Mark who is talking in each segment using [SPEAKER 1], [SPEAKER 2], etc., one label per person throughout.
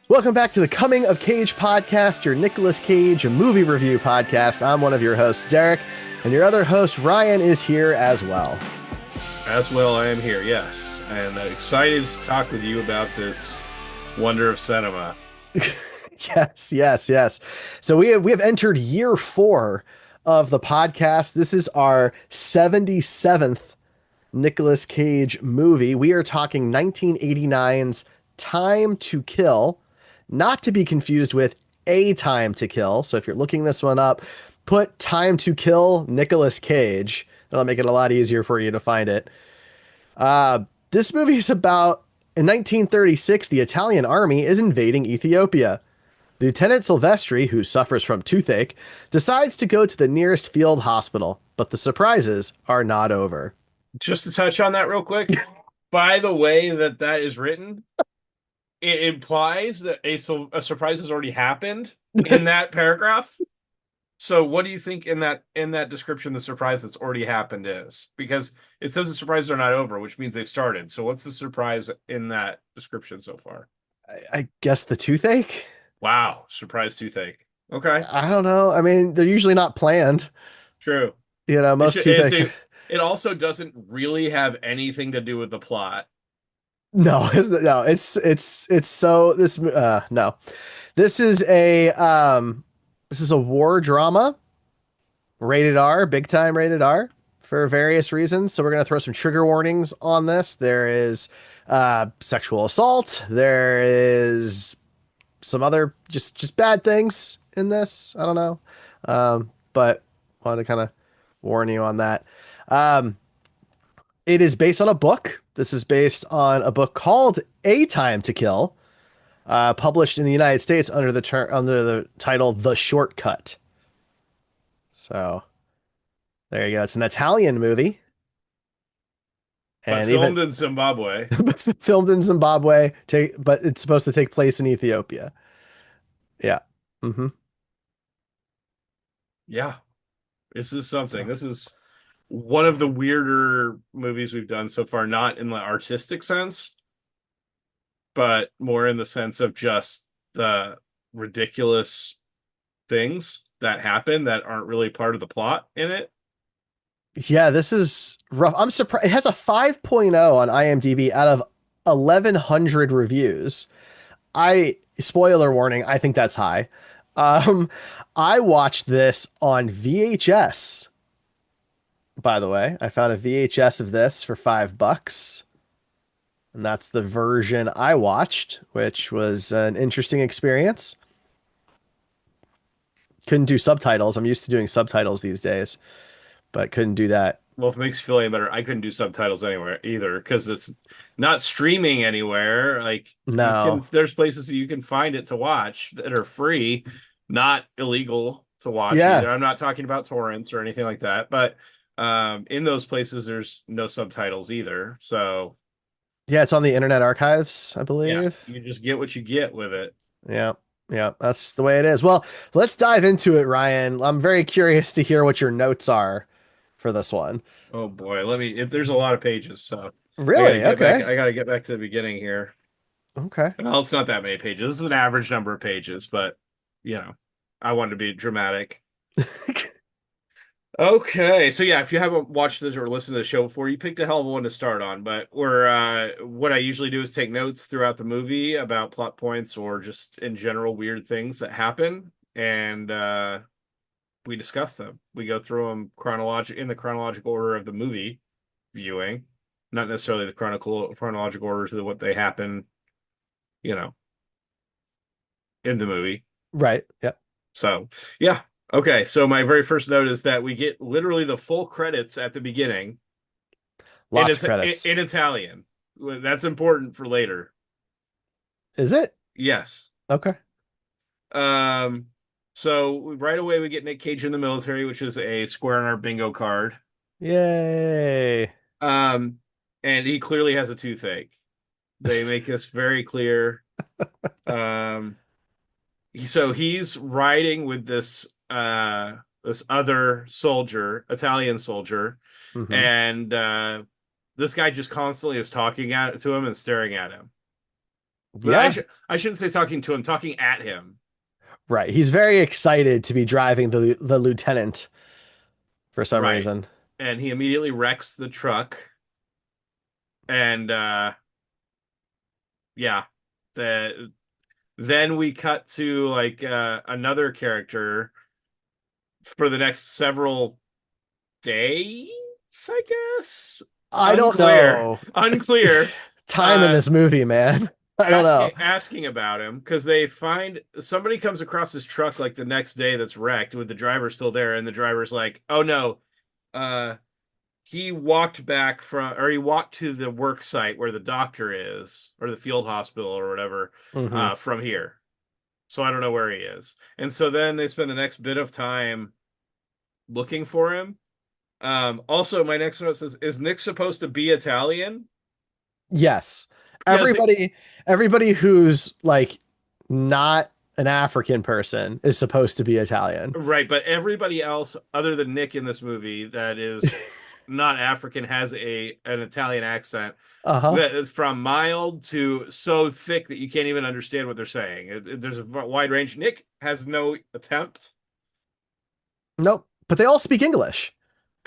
[SPEAKER 1] Welcome back to the Coming of Cage podcast, your Nicolas Cage movie review podcast. I'm one of your hosts, Derek, and your other host, Ryan, is here as well.
[SPEAKER 2] As well, I am here, yes. And excited to talk with you about this wonder of cinema.
[SPEAKER 1] Yes. So we have entered year 4 of the podcast. This is our 77th Nicolas Cage movie. We are talking 1989's Time to Kill, not to be confused with A Time to Kill. So if you're looking this one up, put Time to Kill Nicolas Cage. That'll make it a lot easier for you to find it. This movie is about in 1936, the Italian army is invading Ethiopia. Lieutenant Silvestri, who suffers from toothache, decides to go to the nearest field hospital, but the surprises are not over.
[SPEAKER 2] Just to touch on that real quick, by the way that is written, it implies that a surprise has already happened in that paragraph. So what do you think in that description the surprise that's already happened is? Because it says the surprises are not over, which means they've started. So what's the surprise in that description so far?
[SPEAKER 1] I guess the toothache?
[SPEAKER 2] Wow, surprise toothache. Okay,
[SPEAKER 1] I don't know. I mean, they're usually not planned.
[SPEAKER 2] true. It
[SPEAKER 1] Most
[SPEAKER 2] should,
[SPEAKER 1] toothaches.
[SPEAKER 2] it also doesn't really have anything to do with the plot.
[SPEAKER 1] No, no, it's so this no. This is a war drama, rated R, big time rated R for various reasons. So we're going to throw some trigger warnings on this. There is sexual assault, there is some other just bad things in this. I don't know. But wanted to kind of warn you on that. Um, it is based on a book. This is based on a book called A Time to Kill, published in the United States under the title The Shortcut. So there you go. It's an Italian movie,
[SPEAKER 2] But
[SPEAKER 1] and even
[SPEAKER 2] filmed in Zimbabwe.
[SPEAKER 1] filmed in Zimbabwe. But it's supposed to take place in Ethiopia. Yeah. Mm-hmm.
[SPEAKER 2] Yeah, this is something.
[SPEAKER 1] So
[SPEAKER 2] This is one of the weirder movies we've done so far, not in the artistic sense, but more in the sense of just the ridiculous things that happen that aren't really part of the plot in it.
[SPEAKER 1] yeah, this is rough. I'm surprised it has a 5.0 on IMDb out of 1,100 reviews. Spoiler warning, I think that's high. Um, I watched this on VHS. By the way, I found a VHS of this for $5, and that's the version I watched, which was an interesting experience. Couldn't do subtitles. I'm used to doing subtitles these days, but couldn't do that.
[SPEAKER 2] Well, if it makes you feel any better, I couldn't do subtitles anywhere either because it's not streaming anywhere. Like
[SPEAKER 1] No.
[SPEAKER 2] there's places that you can find it to watch that are free, not illegal to watch
[SPEAKER 1] Yeah.
[SPEAKER 2] either. I'm not talking about torrents or anything like that, but in those places, there's no subtitles either. So
[SPEAKER 1] Yeah, it's on the Internet Archives, I
[SPEAKER 2] yeah,
[SPEAKER 1] believe.
[SPEAKER 2] you just get what you get with it.
[SPEAKER 1] Yeah. Yeah, that's the way it is. Well, let's dive into it, Ryan. I'm very curious to hear what your notes are for this one.
[SPEAKER 2] Oh boy, there's a lot of pages, so
[SPEAKER 1] Really? Okay.
[SPEAKER 2] I gotta get back to the beginning here.
[SPEAKER 1] Okay.
[SPEAKER 2] Well, it's not that many pages. This is an average number of pages, but you know, I wanted to be dramatic. Okay, so yeah, if you haven't watched this or listened to the show before, you picked a hell of a one to start on. But what I usually do is take notes throughout the movie about plot points or just in general weird things that happen, and we discuss them. We go through them in the chronological order of the movie viewing, not necessarily the chronological order to what they happen, you know, in the movie.
[SPEAKER 1] Right. Yeah.
[SPEAKER 2] So yeah. Okay, so my very first note is that we get literally the full credits at the beginning, and
[SPEAKER 1] Lots
[SPEAKER 2] it's
[SPEAKER 1] of credits.
[SPEAKER 2] in Italian. That's important for later.
[SPEAKER 1] Is it?
[SPEAKER 2] Yes.
[SPEAKER 1] Okay.
[SPEAKER 2] Um. So right away we get Nick Cage in the military, which is a square on our bingo card.
[SPEAKER 1] Yay.
[SPEAKER 2] Um, and he clearly has a toothache. They make this very clear. Um, so he's riding with this other soldier, Italian soldier,
[SPEAKER 1] Mm-hmm.
[SPEAKER 2] and this guy just constantly is talking to him and staring at him. But
[SPEAKER 1] Yeah,
[SPEAKER 2] I shouldn't say talking to him, talking at him.
[SPEAKER 1] right. He's very excited to be driving the lieutenant for some
[SPEAKER 2] Right.
[SPEAKER 1] reason.
[SPEAKER 2] And he immediately wrecks the truck. And yeah. The Then we cut to like another character for the next several days, I guess.
[SPEAKER 1] I don't
[SPEAKER 2] Unclear.
[SPEAKER 1] know.
[SPEAKER 2] Unclear.
[SPEAKER 1] Time in
[SPEAKER 2] Uh
[SPEAKER 1] this movie, man. I don't know.
[SPEAKER 2] asking about him because they find somebody comes across his truck like the next day that's wrecked with the driver still there, and the driver's like, "Oh no, uh, he walked back from, or he walked to the work site where the doctor is, or the field hospital or whatever,
[SPEAKER 1] Hmm.
[SPEAKER 2] from here. So I don't know where he is." And so then they spend the next bit of time looking for him. Also, my next note says, "Is Nick supposed to be Italian?"
[SPEAKER 1] Yes.
[SPEAKER 2] Yes,
[SPEAKER 1] Everybody who's like not an African person is supposed to be Italian.
[SPEAKER 2] right, but everybody else other than Nick in this movie that is not African has a an Italian accent
[SPEAKER 1] Uh-huh.
[SPEAKER 2] that is from mild to so thick that you can't even understand what they're saying. There's a wide range. Nick has no attempt.
[SPEAKER 1] Nope. But they all speak English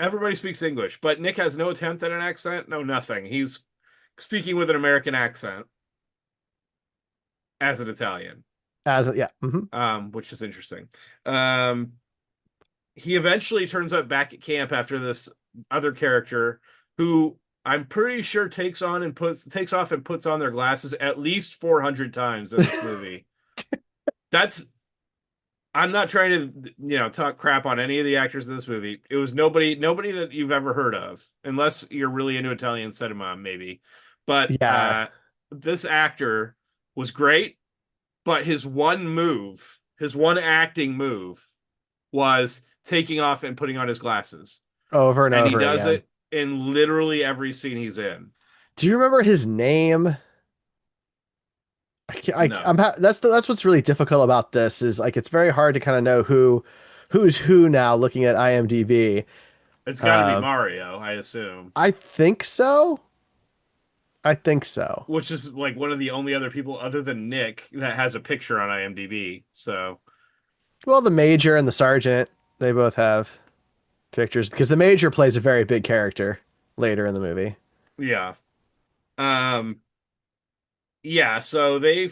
[SPEAKER 2] Everybody speaks English, but Nick has no attempt at an accent. No, nothing. He's speaking with an American accent as an Italian,
[SPEAKER 1] yeah. Hmm.
[SPEAKER 2] which is interesting. Um, he eventually turns up back at camp after this other character who I'm pretty sure takes off and puts on their glasses at least 400 times in this movie. That's I'm not trying to talk crap on any of the actors in this movie. It was nobody that you've ever heard of, unless you're really into Italian cinema, maybe. But
[SPEAKER 1] Yeah.
[SPEAKER 2] this actor was great, but his one acting move was taking off and putting on his glasses.
[SPEAKER 1] Over and
[SPEAKER 2] And he
[SPEAKER 1] over
[SPEAKER 2] does
[SPEAKER 1] again.
[SPEAKER 2] it in literally every scene he's in.
[SPEAKER 1] Do you remember his name?
[SPEAKER 2] No.
[SPEAKER 1] That's what's really difficult about this is like it's very hard to kind of know who's who now looking at IMDb.
[SPEAKER 2] It's got to be
[SPEAKER 1] Um,
[SPEAKER 2] Mario, I assume,
[SPEAKER 1] I think so. I think so.
[SPEAKER 2] which is like one of the only other people other than Nick that has a picture on IMDb. So,
[SPEAKER 1] Well, the major and the sergeant, they both have pictures because the major plays a very big character later in the movie.
[SPEAKER 2] yeah. Um yeah, so they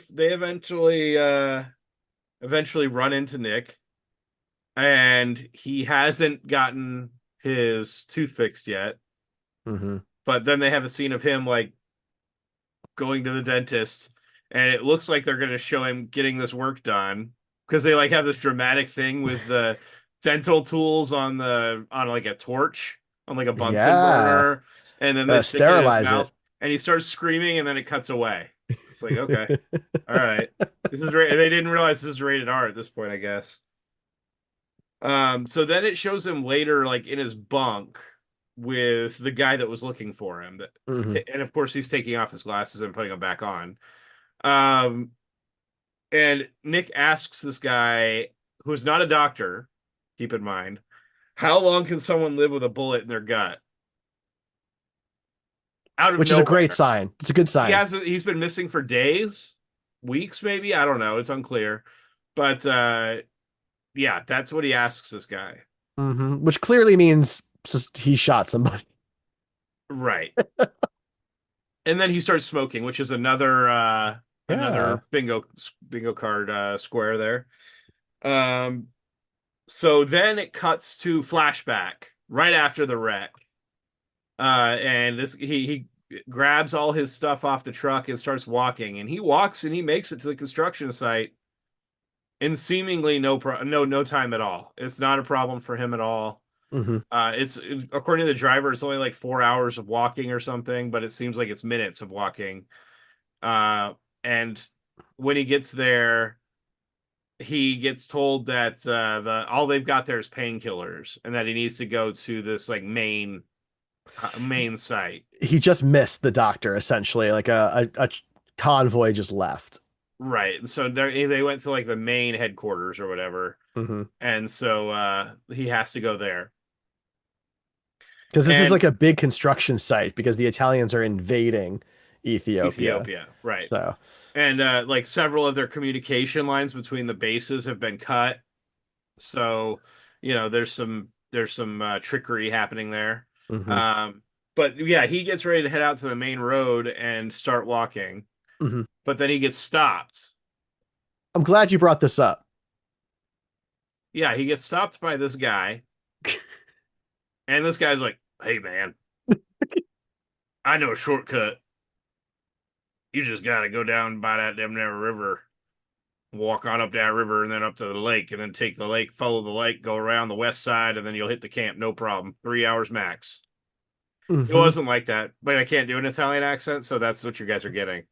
[SPEAKER 2] eventually run into Nick, and he hasn't gotten his tooth fixed yet.
[SPEAKER 1] Hmm.
[SPEAKER 2] But then they have a scene of him like going to the dentist, and it looks like they're going to show him getting this work done because they like have this dramatic thing with the dental tools on like a torch, on like a Bunsen
[SPEAKER 1] Yeah.
[SPEAKER 2] burner, and then they stick it in his
[SPEAKER 1] Sterilize it.
[SPEAKER 2] mouth, and he starts screaming, and then it cuts away. It's like, okay, all right, this is they didn't realize this is rated R at this point, I guess. So then it shows him later, like in his bunk with the guy that was looking for him.
[SPEAKER 1] Hmm.
[SPEAKER 2] And of course, he's taking off his glasses and putting them back on. Um, and Nick asks this guy, who's not a doctor, keep in mind, how long can someone live with a bullet in their gut? Out of
[SPEAKER 1] Which is a great
[SPEAKER 2] nowhere.
[SPEAKER 1] sign. It's a good sign.
[SPEAKER 2] He's been missing for days, weeks, maybe. I don't know. It's unclear. But yeah, that's what he asks this guy.
[SPEAKER 1] Which clearly means he shot somebody.
[SPEAKER 2] Right. And then he starts smoking, which is
[SPEAKER 1] Yeah.
[SPEAKER 2] another bingo card square there. Um, so then it cuts to flashback right after the wreck. And this he grabs all his stuff off the truck and starts walking. And he walks and he makes it to the construction site in seemingly no time at all. It's not a problem for him at all.
[SPEAKER 1] Hmm.
[SPEAKER 2] It's according to the driver, it's only like 4 hours of walking or something, but it seems like it's minutes of walking. Uh, and when he gets there, he gets told that the all they've got there is painkillers, and that he needs to go to this like main site.
[SPEAKER 1] He just missed the doctor essentially. Like a convoy just left.
[SPEAKER 2] Right. And so they went to like the main headquarters or whatever,
[SPEAKER 1] Hmm.
[SPEAKER 2] and so he has to go there.
[SPEAKER 1] Because this is
[SPEAKER 2] And
[SPEAKER 1] like a big construction site because the Italians are invading Ethiopia.
[SPEAKER 2] Ethiopia, right?
[SPEAKER 1] So,
[SPEAKER 2] And like several of their communication lines between the bases have been cut. So, there's some trickery happening there.
[SPEAKER 1] mhm,
[SPEAKER 2] Um, but yeah, he gets ready to head out to the main road and start walking,
[SPEAKER 1] mhm.
[SPEAKER 2] but then he gets stopped.
[SPEAKER 1] I'm glad you brought this up.
[SPEAKER 2] Yeah, he gets stopped by this guy, and this guy's like, "Hey man, I know a shortcut. You just gotta go down by that damn there river, walk on up that river, and then up to the lake, and then take the lake, follow the lake, go around the west side, and then you'll hit the camp, no problem. 3 hours max." It
[SPEAKER 1] Hmm.
[SPEAKER 2] wasn't like that, but I can't do an Italian accent, so that's what you guys are getting.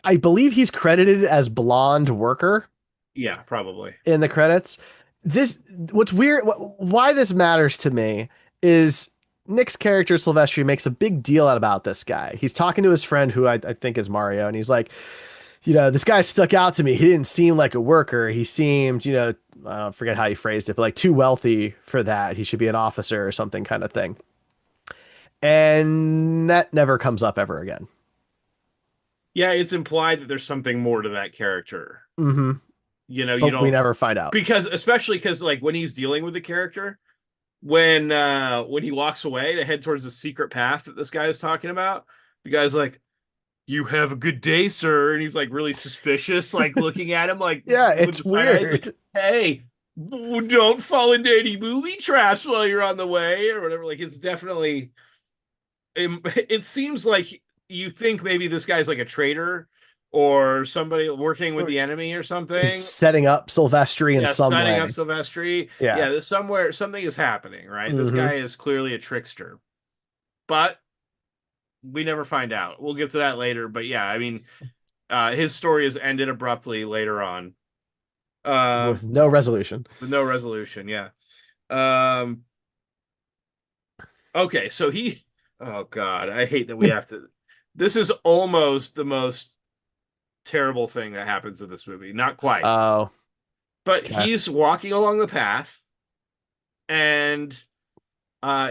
[SPEAKER 1] I believe he's credited as blonde worker
[SPEAKER 2] Yeah, probably.
[SPEAKER 1] in the credits. This, what's weird, why this matters to me is Nick's character Silvestri makes a big deal about this guy. He's talking to his friend who I think is Mario, and he's like, this guy stuck out to me. He didn't seem like a worker. He seemed, I forget how he phrased it, but like too wealthy for that. He should be an officer or something kind of thing. And that never comes up ever again.
[SPEAKER 2] Yeah, it's implied that there's something more to that character.
[SPEAKER 1] Hmm.
[SPEAKER 2] You
[SPEAKER 1] But we
[SPEAKER 2] don't,
[SPEAKER 1] never find out.
[SPEAKER 2] because especially because like when he's dealing with the character, when he walks away to head towards the secret path that this guy is talking about, the guy's like, "You have a good day, sir," and he's like really suspicious, like looking at him like
[SPEAKER 1] Yeah,
[SPEAKER 2] with
[SPEAKER 1] it's
[SPEAKER 2] the side eyes, like,
[SPEAKER 1] weird.
[SPEAKER 2] "Hey, don't fall into any booby traps while you're on the way," or whatever. Like it's definitely, it seems like you think maybe this guy's like a traitor or somebody working with
[SPEAKER 1] Or
[SPEAKER 2] the enemy or
[SPEAKER 1] he's
[SPEAKER 2] something.
[SPEAKER 1] setting up Silvestri in
[SPEAKER 2] Yeah,
[SPEAKER 1] some
[SPEAKER 2] signing up
[SPEAKER 1] way.
[SPEAKER 2] Silvestri.
[SPEAKER 1] Yeah.
[SPEAKER 2] Yeah, there's somewhere something is happening, right? This
[SPEAKER 1] Hmm.
[SPEAKER 2] guy is clearly a trickster, but we never find out. We'll get to that later. But yeah, I mean, his story is ended abruptly later on,
[SPEAKER 1] With
[SPEAKER 2] um,
[SPEAKER 1] no resolution.
[SPEAKER 2] with no resolution. Yeah. Um, okay, so he. Oh God, I hate that we have to. This is almost the most terrible thing that happens in this movie. Not quite,
[SPEAKER 1] Oh,
[SPEAKER 2] but
[SPEAKER 1] okay.
[SPEAKER 2] he's walking along the path and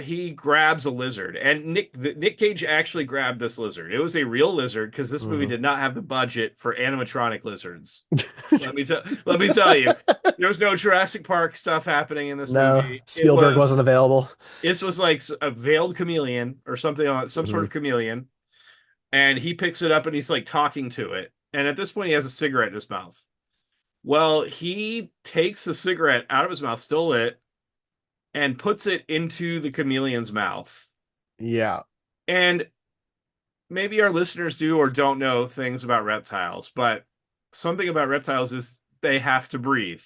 [SPEAKER 2] he grabs a lizard, and Nick Cage actually grabbed this lizard. It was a real lizard because this movie
[SPEAKER 1] Hmm.
[SPEAKER 2] did not have the budget for animatronic lizards. Let me tell you, there was no Jurassic Park stuff happening in this
[SPEAKER 1] No,
[SPEAKER 2] movie. It
[SPEAKER 1] Spielberg wasn't
[SPEAKER 2] was
[SPEAKER 1] available.
[SPEAKER 2] this was like a veiled chameleon or something on some sort
[SPEAKER 1] Hmm.
[SPEAKER 2] of chameleon, and he picks it up and he's like talking to it. And at this point, he has a cigarette in his mouth. Well, he takes the cigarette out of his mouth, still lit, and puts it into the chameleon's mouth.
[SPEAKER 1] Yeah.
[SPEAKER 2] And maybe our listeners do or don't know things about reptiles, but something about reptiles is they have to breathe,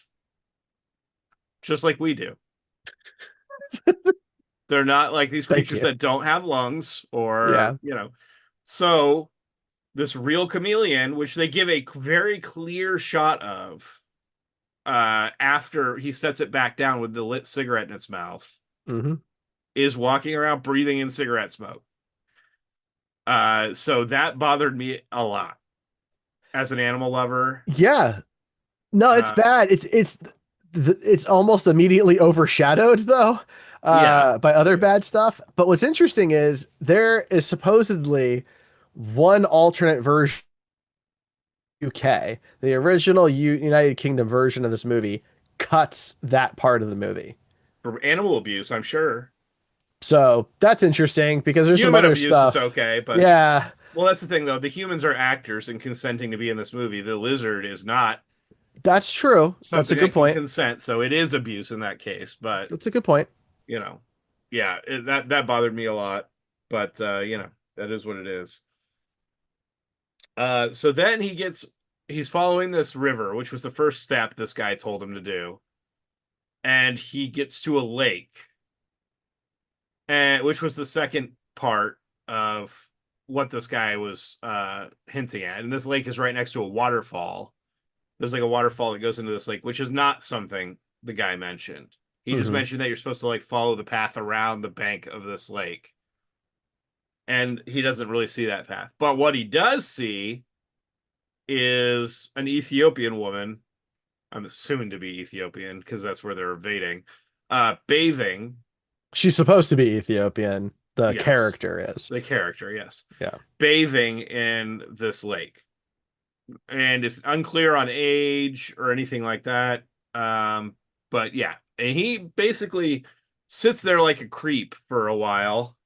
[SPEAKER 2] just like we do. They're not like these
[SPEAKER 1] Thank
[SPEAKER 2] creatures
[SPEAKER 1] you.
[SPEAKER 2] that don't have lungs
[SPEAKER 1] Yeah.
[SPEAKER 2] or. So this real chameleon, which they give a very clear shot of after he sets it back down with the lit cigarette in its mouth,
[SPEAKER 1] Hmm.
[SPEAKER 2] is walking around breathing in cigarette smoke. So that bothered me a lot as an animal lover.
[SPEAKER 1] Yeah. No, it's
[SPEAKER 2] Uh,
[SPEAKER 1] bad. It's almost immediately overshadowed though
[SPEAKER 2] yeah,
[SPEAKER 1] by
[SPEAKER 2] it
[SPEAKER 1] other bad
[SPEAKER 2] is.
[SPEAKER 1] stuff. But what's interesting is there is supposedly one alternate version UK. The original United Kingdom version of this movie cuts that part of the movie.
[SPEAKER 2] For animal abuse, I'm sure.
[SPEAKER 1] So that's interesting because there's some
[SPEAKER 2] Human
[SPEAKER 1] other
[SPEAKER 2] abuse is
[SPEAKER 1] stuff.
[SPEAKER 2] okay, but
[SPEAKER 1] Yeah,
[SPEAKER 2] well, that's the thing though. The humans are actors and consenting to be in this movie. The lizard is not
[SPEAKER 1] that's true. That's a
[SPEAKER 2] something
[SPEAKER 1] good
[SPEAKER 2] that can
[SPEAKER 1] point.
[SPEAKER 2] consent, so it is abuse in that case. But
[SPEAKER 1] That's a good point.
[SPEAKER 2] you know, yeah, that bothered me a lot. But that is what it is. So then he's following this river, which was the first step this guy told him to do, and he gets to a lake, and which was the second part of what this guy was hinting at. And this lake is right next to a waterfall. There's like a waterfall that goes into this lake, which is not something the guy mentioned. He just
[SPEAKER 1] Hmm.
[SPEAKER 2] mentioned that you're supposed to like follow the path around the bank of this lake. And he doesn't really see that path. But what he does see is an Ethiopian woman. I'm assuming to be Ethiopian because that's where they're invading, bathing.
[SPEAKER 1] She's supposed to be Ethiopian. The
[SPEAKER 2] Yes.
[SPEAKER 1] character is.
[SPEAKER 2] The character, yes.
[SPEAKER 1] Yeah.
[SPEAKER 2] Bathing in this lake. And it's unclear on age or anything like that. But yeah, and he basically sits there like a creep for a while.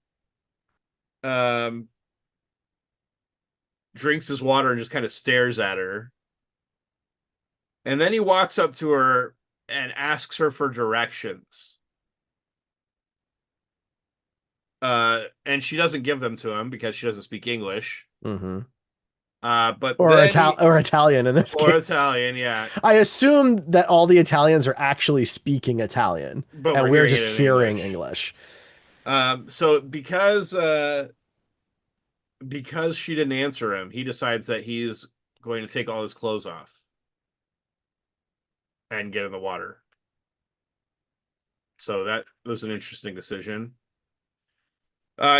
[SPEAKER 2] Um, Drinks his water and just kind of stares at her. And then he walks up to her and asks her for directions. And she doesn't give them to him because she doesn't speak English.
[SPEAKER 1] Mm-hmm.
[SPEAKER 2] But then he,
[SPEAKER 1] Or Italian in this
[SPEAKER 2] or
[SPEAKER 1] case.
[SPEAKER 2] Italian, yeah,
[SPEAKER 1] I assume that all the Italians are actually speaking Italian
[SPEAKER 2] but
[SPEAKER 1] and
[SPEAKER 2] we're
[SPEAKER 1] we're
[SPEAKER 2] hearing
[SPEAKER 1] just
[SPEAKER 2] it in
[SPEAKER 1] hearing
[SPEAKER 2] English.
[SPEAKER 1] English.
[SPEAKER 2] So because she didn't answer him, he decides that he's going to take all his clothes off and get in the water. So that was an interesting decision.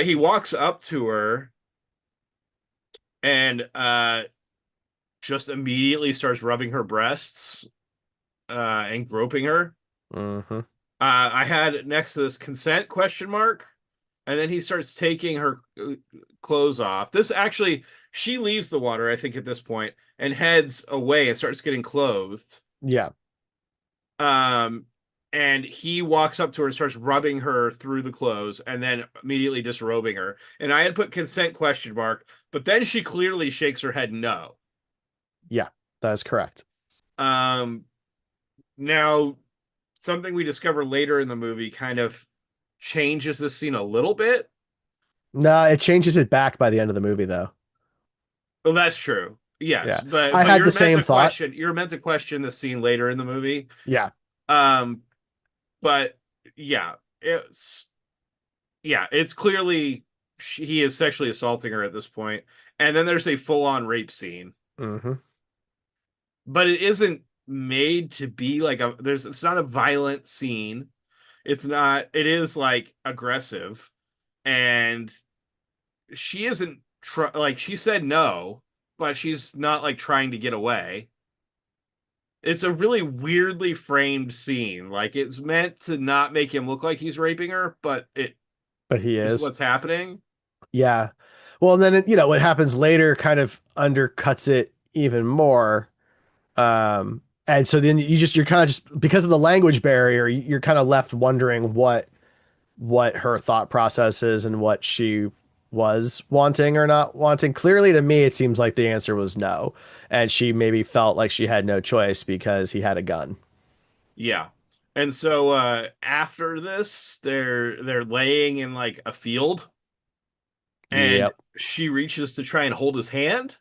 [SPEAKER 2] He walks up to her and just immediately starts rubbing her breasts and groping her.
[SPEAKER 1] Mm-hmm.
[SPEAKER 2] I had next to this consent question mark, and then he starts taking her clothes off. This actually, she leaves the water, I think, at this point, and heads away and starts getting clothed.
[SPEAKER 1] Yeah.
[SPEAKER 2] Um, and he walks up to her and starts rubbing her through the clothes, and then immediately disrobing her. And I had put consent question mark, but then she clearly shakes her head no.
[SPEAKER 1] Yeah, that is correct.
[SPEAKER 2] Um, Now something we discover later in the movie kind of changes the scene a little bit.
[SPEAKER 1] No, it changes it back by the end of the movie, though.
[SPEAKER 2] Well, that's true. Yes,
[SPEAKER 1] Yeah. I
[SPEAKER 2] but
[SPEAKER 1] had the same thought.
[SPEAKER 2] you're meant to question the scene later in the movie.
[SPEAKER 1] Yeah.
[SPEAKER 2] Um, but yeah, it's it's clearly he is sexually assaulting her at this point. And then there's a full-on rape scene.
[SPEAKER 1] Mm-hmm.
[SPEAKER 2] But it isn't made to be like it's not a violent scene. It is like aggressive, and she isn't like she said no, but she's not like trying to get away. It's a really weirdly framed scene. Like it's meant to not make him look like he's raping her, but it
[SPEAKER 1] But he
[SPEAKER 2] is
[SPEAKER 1] is.
[SPEAKER 2] what's happening.
[SPEAKER 1] Yeah. Well, and then what happens later kind of undercuts it even more. And so then you're kind of just because of the language barrier, you're kind of left wondering what her thought process is and what she was wanting or not wanting. Clearly, to me, it seems like the answer was no, and she maybe felt like she had no choice because he had a gun.
[SPEAKER 2] Yeah. And so after this, they're laying in like a field, and
[SPEAKER 1] Yep.
[SPEAKER 2] she reaches to try and hold his hand.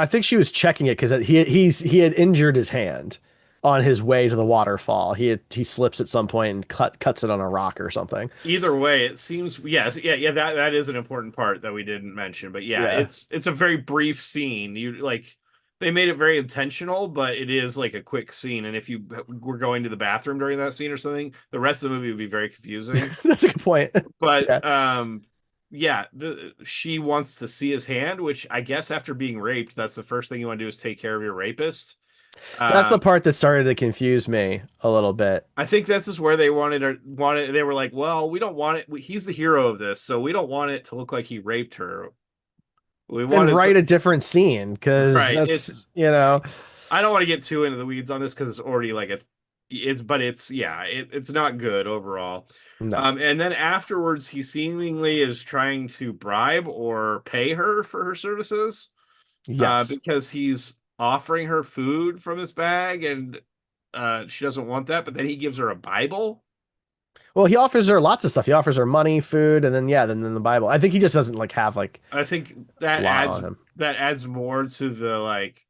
[SPEAKER 1] I think she was checking it because he had injured his hand on his way to the waterfall. He slips at some point and cuts it on a rock or something.
[SPEAKER 2] Either way, it seems yes, yeah, that is an important part that we didn't mention. But yeah,
[SPEAKER 1] Yeah.
[SPEAKER 2] it's a very brief scene. You like they made it very intentional, but it is like a quick scene. And if you were going to the bathroom during that scene or something, the rest of the movie would be very confusing.
[SPEAKER 1] That's a good point. Yeah.
[SPEAKER 2] But yeah, she wants to see his hand, which I guess after being raped, that's the first thing you want to do is take care of your rapist.
[SPEAKER 1] That's the
[SPEAKER 2] Um,
[SPEAKER 1] part that started to confuse me a little bit.
[SPEAKER 2] I think this is where they wanted. They were like, "Well, we don't want it. He's the hero of this, so we don't want it to look like he raped her. We
[SPEAKER 1] And
[SPEAKER 2] wanted to,
[SPEAKER 1] write a different scene because
[SPEAKER 2] right?
[SPEAKER 1] that's, you know,
[SPEAKER 2] I don't want to get too into the weeds on this because it's already like but it's yeah, it's not good overall.
[SPEAKER 1] no.
[SPEAKER 2] And then afterwards, he seemingly is trying to bribe or pay her for her services,
[SPEAKER 1] Yes.
[SPEAKER 2] because he's offering her food from his bag, and she doesn't want that. But then he gives her a Bible.
[SPEAKER 1] Well, he offers her lots of stuff. He offers her money, food, and then yeah, then the Bible. I think he just doesn't like have like
[SPEAKER 2] I think
[SPEAKER 1] a lot on him.
[SPEAKER 2] that adds more to the like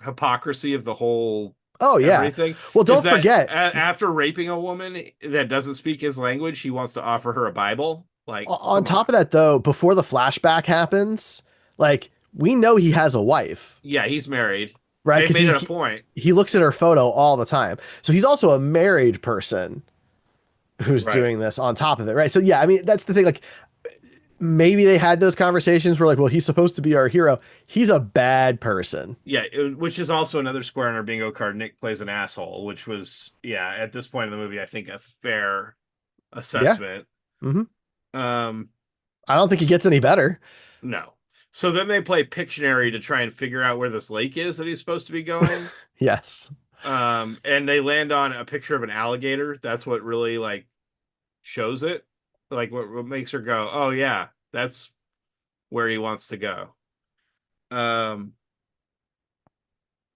[SPEAKER 2] hypocrisy of the whole
[SPEAKER 1] Oh yeah.
[SPEAKER 2] everything.
[SPEAKER 1] Well,
[SPEAKER 2] Is
[SPEAKER 1] don't
[SPEAKER 2] that
[SPEAKER 1] forget
[SPEAKER 2] after raping a woman that doesn't speak his language, he wants to offer her a Bible? Like,
[SPEAKER 1] on
[SPEAKER 2] come
[SPEAKER 1] top
[SPEAKER 2] on.
[SPEAKER 1] of that though, before the flashback happens, like we know he has a wife,
[SPEAKER 2] Yeah, he's married.
[SPEAKER 1] right?
[SPEAKER 2] They've
[SPEAKER 1] Because
[SPEAKER 2] made it a point.
[SPEAKER 1] he looks at her photo all the time. So he's also a married person who's
[SPEAKER 2] Right.
[SPEAKER 1] doing this on top of it, right? So yeah, I mean that's the thing. Like maybe they had those conversations where like, well, he's supposed to be our hero. He's a bad person.
[SPEAKER 2] Yeah, which is also another square in our bingo card. Nick plays an asshole, which was, yeah, at this point in the movie, I think a fair
[SPEAKER 1] Yeah.
[SPEAKER 2] assessment.
[SPEAKER 1] Hmm.
[SPEAKER 2] Um,
[SPEAKER 1] I don't think it gets any better.
[SPEAKER 2] no. So then they play Pictionary to try and figure out where this lake is that he's supposed to be going.
[SPEAKER 1] Yes.
[SPEAKER 2] And they land on a picture of an alligator. That's what really like shows it. Like what makes her go, "Oh yeah, that's where he wants to go." Um,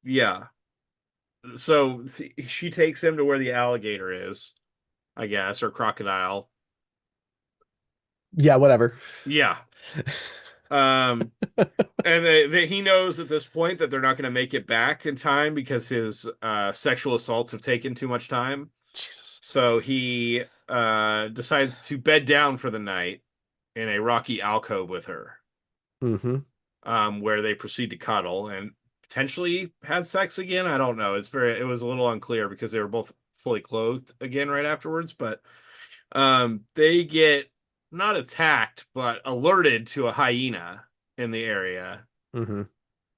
[SPEAKER 2] yeah. So she takes him to where the alligator is, I guess, or crocodile.
[SPEAKER 1] Yeah, whatever.
[SPEAKER 2] Yeah. Um, and he knows at this point that they're not going to make it back in time because his sexual assaults have taken too much time.
[SPEAKER 1] Jesus.
[SPEAKER 2] So he decides to bed down for the night in a rocky alcove with her,
[SPEAKER 1] Hmm.
[SPEAKER 2] where they proceed to cuddle and potentially have sex again. I don't know. It was a little unclear because they were both fully clothed again right afterwards, but they get not attacked, but alerted to a hyena in the area
[SPEAKER 1] Hmm.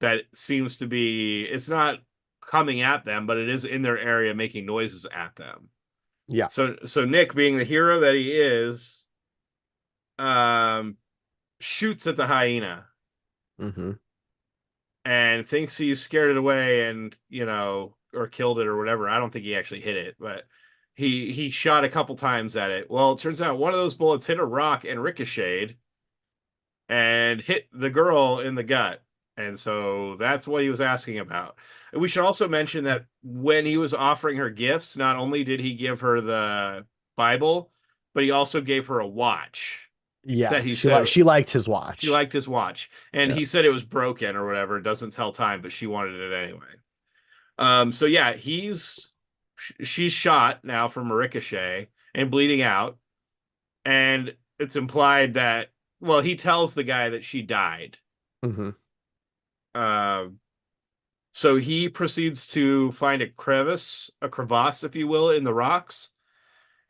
[SPEAKER 2] that seems to be, it's not coming at them, but it is in their area making noises at them.
[SPEAKER 1] Yeah.
[SPEAKER 2] So Nick, being the hero that he is, um, shoots at the hyena
[SPEAKER 1] Hmm.
[SPEAKER 2] and thinks he's scared it away and, or killed it or whatever. I don't think he actually hit it, but he shot a couple times at it. Well, it turns out one of those bullets hit a rock and ricocheted and hit the girl in the gut. And so that's what he was asking about. And we should also mention that when he was offering her gifts, not only did he give her the Bible, but he also gave her a watch
[SPEAKER 1] Yeah.
[SPEAKER 2] that he said
[SPEAKER 1] She liked his
[SPEAKER 2] she
[SPEAKER 1] watch.
[SPEAKER 2] liked his watch. And
[SPEAKER 1] Yeah.
[SPEAKER 2] he said it was broken or whatever. It doesn't tell time, but she wanted it anyway. So yeah, she's shot now from a ricochet and bleeding out. And it's implied that, well, he tells the guy that she died.
[SPEAKER 1] Hmm.
[SPEAKER 2] Um, so he proceeds to find a crevasse, if you will, in the rocks,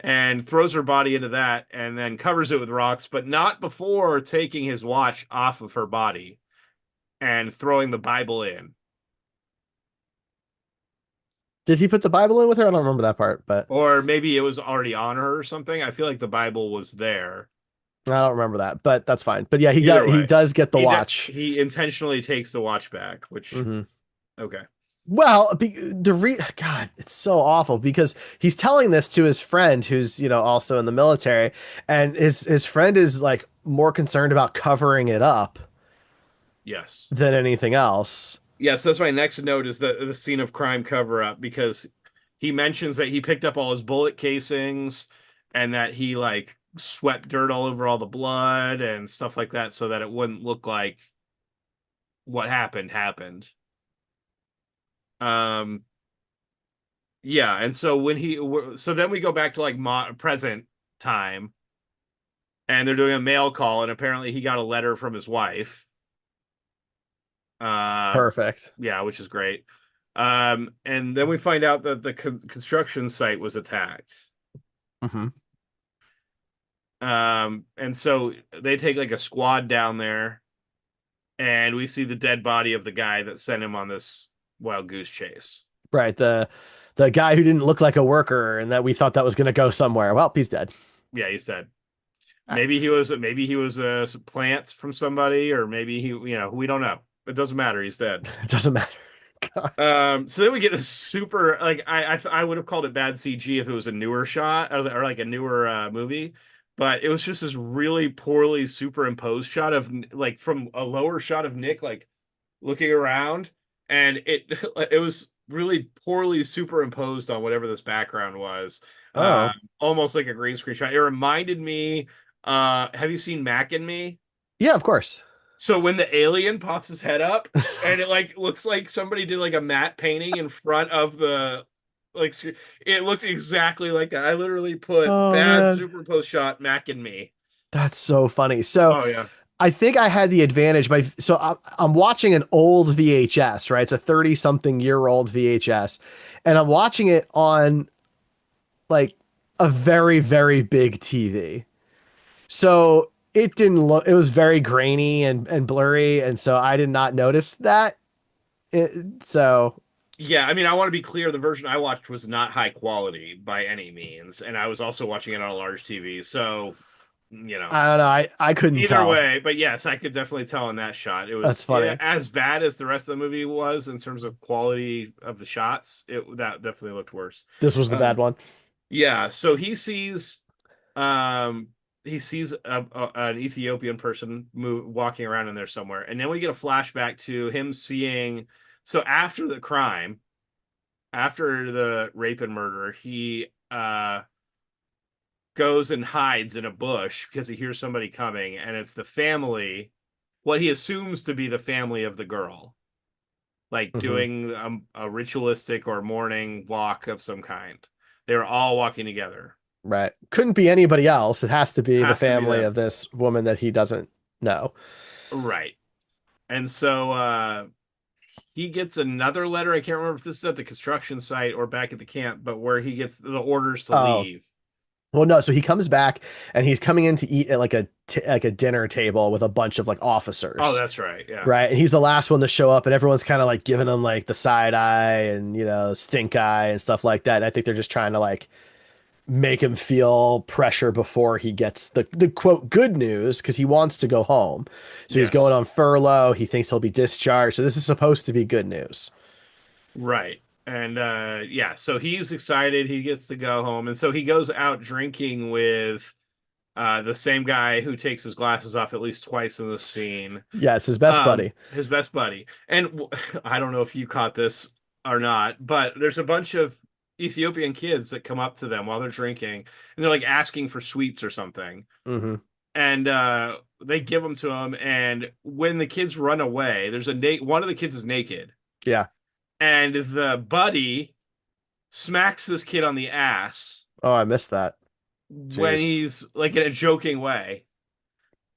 [SPEAKER 2] and throws her body into that, and then covers it with rocks, but not before taking his watch off of her body and throwing the Bible in.
[SPEAKER 1] Did he put the Bible in with her? I don't remember that part, but
[SPEAKER 2] Or maybe it was already on her or something. I feel like the Bible was there.
[SPEAKER 1] I don't remember that. But that's fine. But yeah,
[SPEAKER 2] Either
[SPEAKER 1] he
[SPEAKER 2] way,
[SPEAKER 1] does get the watch.
[SPEAKER 2] he intentionally takes the watch back, which
[SPEAKER 1] Hmm.
[SPEAKER 2] okay.
[SPEAKER 1] Well, God, it's so awful because he's telling this to his friend who's, also in the military, and his friend is like more concerned about covering it up
[SPEAKER 2] Yes.
[SPEAKER 1] than anything else.
[SPEAKER 2] Yes, that's my next note is the scene of crime cover up because he mentions that he picked up all his bullet casings and that he like swept dirt all over all the blood and stuff like that so that it wouldn't look like what happened. Um yeah, and so so then we go back to like present time and they're doing a mail call and apparently he got a letter from his wife. Uh
[SPEAKER 1] Perfect.
[SPEAKER 2] yeah, which is great. And then we find out that the construction site was attacked.
[SPEAKER 1] Hmm.
[SPEAKER 2] And so they take like a squad down there, and we see the dead body of the guy that sent him on this wild goose chase.
[SPEAKER 1] Right. The guy who didn't look like a worker and that we thought that was going to go somewhere. Well, he's dead.
[SPEAKER 2] Yeah, he's dead.
[SPEAKER 1] All right.
[SPEAKER 2] Maybe he was plants from somebody, or maybe we don't know. It doesn't matter. He's dead.
[SPEAKER 1] It doesn't matter. God.
[SPEAKER 2] So then we get this super like I would have called it bad CG if it was a newer shot or like a newer movie, but it was just this really poorly superimposed shot of like from a lower shot of Nick like looking around, and it was really poorly superimposed on whatever this background was, uh,
[SPEAKER 1] Oh,
[SPEAKER 2] almost like a green screen shot. It reminded me. Have you seen Mac and Me?
[SPEAKER 1] yeah, of course.
[SPEAKER 2] So when the alien pops his head up and it like looks like somebody did like a matte painting in front of the like it looked exactly like that. I literally put
[SPEAKER 1] Oh
[SPEAKER 2] bad
[SPEAKER 1] man,
[SPEAKER 2] superimposed shot Mac and Me.
[SPEAKER 1] that's so funny. So
[SPEAKER 2] Oh yeah.
[SPEAKER 1] I think I had the advantage. I'm watching an old VHS, right? It's a 30-something-year-old VHS, and I'm watching it on like a very, very big TV. So it didn't look. It was very grainy and blurry, and so I did not notice that. So
[SPEAKER 2] Yeah, I mean, I want to be clear, the version I watched was not high quality by any means, and I was also watching it on a large TV. So you know,
[SPEAKER 1] I don't know. I couldn't
[SPEAKER 2] either
[SPEAKER 1] tell.
[SPEAKER 2] way, but yes, I could definitely tell in that shot. It
[SPEAKER 1] That's
[SPEAKER 2] was
[SPEAKER 1] funny.
[SPEAKER 2] as bad as the rest of the movie was in terms of quality of the shots. That definitely looked worse.
[SPEAKER 1] This was the bad
[SPEAKER 2] Um,
[SPEAKER 1] one.
[SPEAKER 2] yeah, so um, he sees an Ethiopian person walking around in there somewhere, and then we get a flashback to him seeing. So after the crime, after the rape and murder, he goes and hides in a bush because he hears somebody coming, and it's the family, what he assumes to be the family of the girl, like
[SPEAKER 1] Hmm.
[SPEAKER 2] doing a ritualistic or morning walk of some kind. They were all walking together.
[SPEAKER 1] Right. Couldn't be anybody else. It has to be the
[SPEAKER 2] Has to be
[SPEAKER 1] family
[SPEAKER 2] them.
[SPEAKER 1] of this woman that he doesn't know.
[SPEAKER 2] Right. And so he gets another letter. I can't remember if this is at the construction site or back at the camp, but where he gets the orders to
[SPEAKER 1] Oh,
[SPEAKER 2] leave.
[SPEAKER 1] well, no. So he comes back and he's coming in to eat at like a dinner table with a bunch of like
[SPEAKER 2] Oh,
[SPEAKER 1] officers,
[SPEAKER 2] that's right. Yeah.
[SPEAKER 1] right? And he's the last one to show up, and everyone's kind of like giving him like the side eye and stink eye and stuff like that. And I think they're just trying to like make him feel pressure before he gets the quote good news because he wants to go home. So he's going
[SPEAKER 2] Yes.
[SPEAKER 1] on furlough. He thinks he'll be discharged. So this is supposed to be good news.
[SPEAKER 2] Right. And yeah, so he's excited. He gets to go home. And so he goes out drinking with the same guy who takes his glasses off at least twice in the scene.
[SPEAKER 1] Yes, his best buddy.
[SPEAKER 2] His best buddy. And I don't know if you caught this or not, but there's a bunch of Ethiopian kids that come up to them while they're drinking and they're like asking for sweets or something.
[SPEAKER 1] Hmm.
[SPEAKER 2] And they give them to him. And when the kids run away, there's one of the kids is naked.
[SPEAKER 1] Yeah.
[SPEAKER 2] And the buddy smacks this kid on the ass
[SPEAKER 1] Oh, I missed that.
[SPEAKER 2] when
[SPEAKER 1] Jeez,
[SPEAKER 2] he's like in a joking way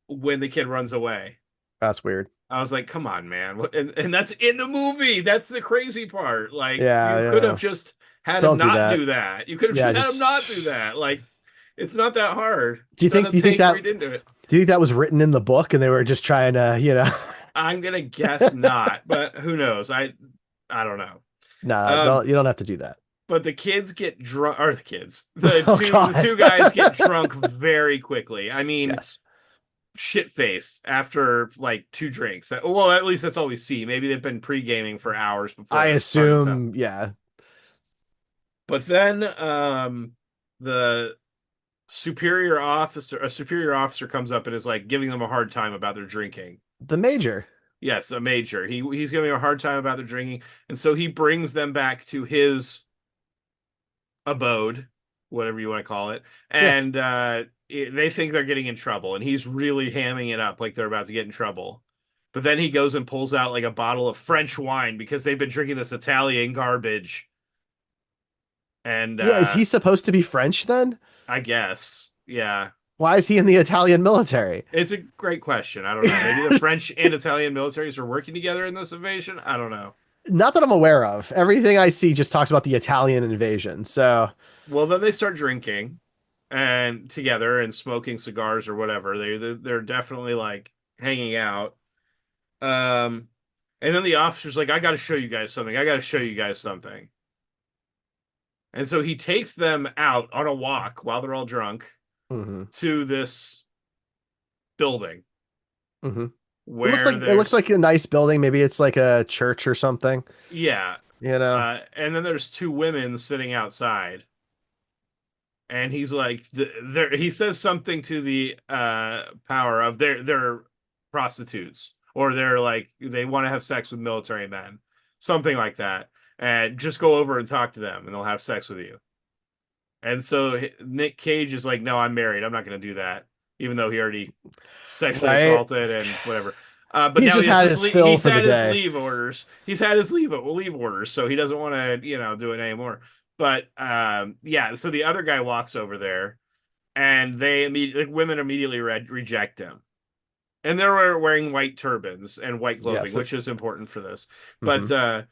[SPEAKER 2] when the kid runs away.
[SPEAKER 1] that's weird.
[SPEAKER 2] I was like, come on, man. And that's in the movie. That's the crazy part. Like,
[SPEAKER 1] Yeah,
[SPEAKER 2] you could have
[SPEAKER 1] yeah.
[SPEAKER 2] just had him
[SPEAKER 1] Don't do
[SPEAKER 2] not
[SPEAKER 1] that.
[SPEAKER 2] do that. You could have
[SPEAKER 1] Yeah,
[SPEAKER 2] just had him not do
[SPEAKER 1] just.
[SPEAKER 2] that. Like, it's not that hard.
[SPEAKER 1] Do you think?
[SPEAKER 2] Doesn't
[SPEAKER 1] Do you think
[SPEAKER 2] take
[SPEAKER 1] that?
[SPEAKER 2] right into it.
[SPEAKER 1] Do you think that was written in the book and they were just trying to,
[SPEAKER 2] I'm gonna guess not, but who knows? I don't know.
[SPEAKER 1] Nah,
[SPEAKER 2] Um,
[SPEAKER 1] don't. You don't have to do that.
[SPEAKER 2] but the kids get drunk, or the kids,
[SPEAKER 1] Oh
[SPEAKER 2] the
[SPEAKER 1] God.
[SPEAKER 2] two guys get drunk very quickly. I mean,
[SPEAKER 1] Yes.
[SPEAKER 2] shit faced after like two drinks. Well, at least that's all we see. Maybe they've been pre gaming for hours before
[SPEAKER 1] I
[SPEAKER 2] this. It's hard to tell.
[SPEAKER 1] assume. Yeah.
[SPEAKER 2] But then the a superior officer comes up and is like giving them a hard time about their drinking.
[SPEAKER 1] The major.
[SPEAKER 2] Yes, a major. He's giving a hard time about their drinking, and so he brings them back to his abode, whatever you want to call it,
[SPEAKER 1] Yeah.
[SPEAKER 2] and they think they're getting in trouble, and he's really hamming it up like they're about to get in trouble. But then he goes and pulls out like a bottle of French wine because they've been drinking this Italian garbage. And
[SPEAKER 1] Yeah. Is he supposed to be French then?
[SPEAKER 2] I guess, yeah,
[SPEAKER 1] Why is he in the Italian military?
[SPEAKER 2] it's a great question. I don't know. Maybe the French and Italian militaries are working together in this invasion. I don't know.
[SPEAKER 1] Not that I'm aware of. Everything I see just talks about the Italian invasion. So,
[SPEAKER 2] Well, then they start drinking and together and smoking cigars or whatever. They're definitely like hanging out. Um, and then the officer's like, "I got to show you guys something. I got to show you guys something." And so he takes them out on a walk while they're all drunk
[SPEAKER 1] mhm,
[SPEAKER 2] to this building
[SPEAKER 1] mhm.
[SPEAKER 2] where
[SPEAKER 1] It looks
[SPEAKER 2] there's,
[SPEAKER 1] like a nice building. Maybe it's like a church or something.
[SPEAKER 2] yeah,
[SPEAKER 1] You know.
[SPEAKER 2] and then there's two women sitting outside, and he's like, he says something to the power of they're prostitutes, or they're like they want to have sex with military men, something like that, and just go over and talk to them, and they'll have sex with you. And so Nick Cage is like, no, I'm married. I'm not going to do that, even though he already sexually
[SPEAKER 1] Right.
[SPEAKER 2] assaulted and whatever. But
[SPEAKER 1] He's
[SPEAKER 2] now
[SPEAKER 1] just
[SPEAKER 2] he has
[SPEAKER 1] had
[SPEAKER 2] his
[SPEAKER 1] his fill
[SPEAKER 2] he's
[SPEAKER 1] for the
[SPEAKER 2] had his
[SPEAKER 1] day.
[SPEAKER 2] leave orders. He's had his leave orders, so he doesn't want to do it anymore. But yeah, so the other guy walks over there, and they immediately women immediately reject him, and they're wearing white turbans and white clothing,
[SPEAKER 1] Yes.
[SPEAKER 2] which is important for this. But
[SPEAKER 1] Mhm.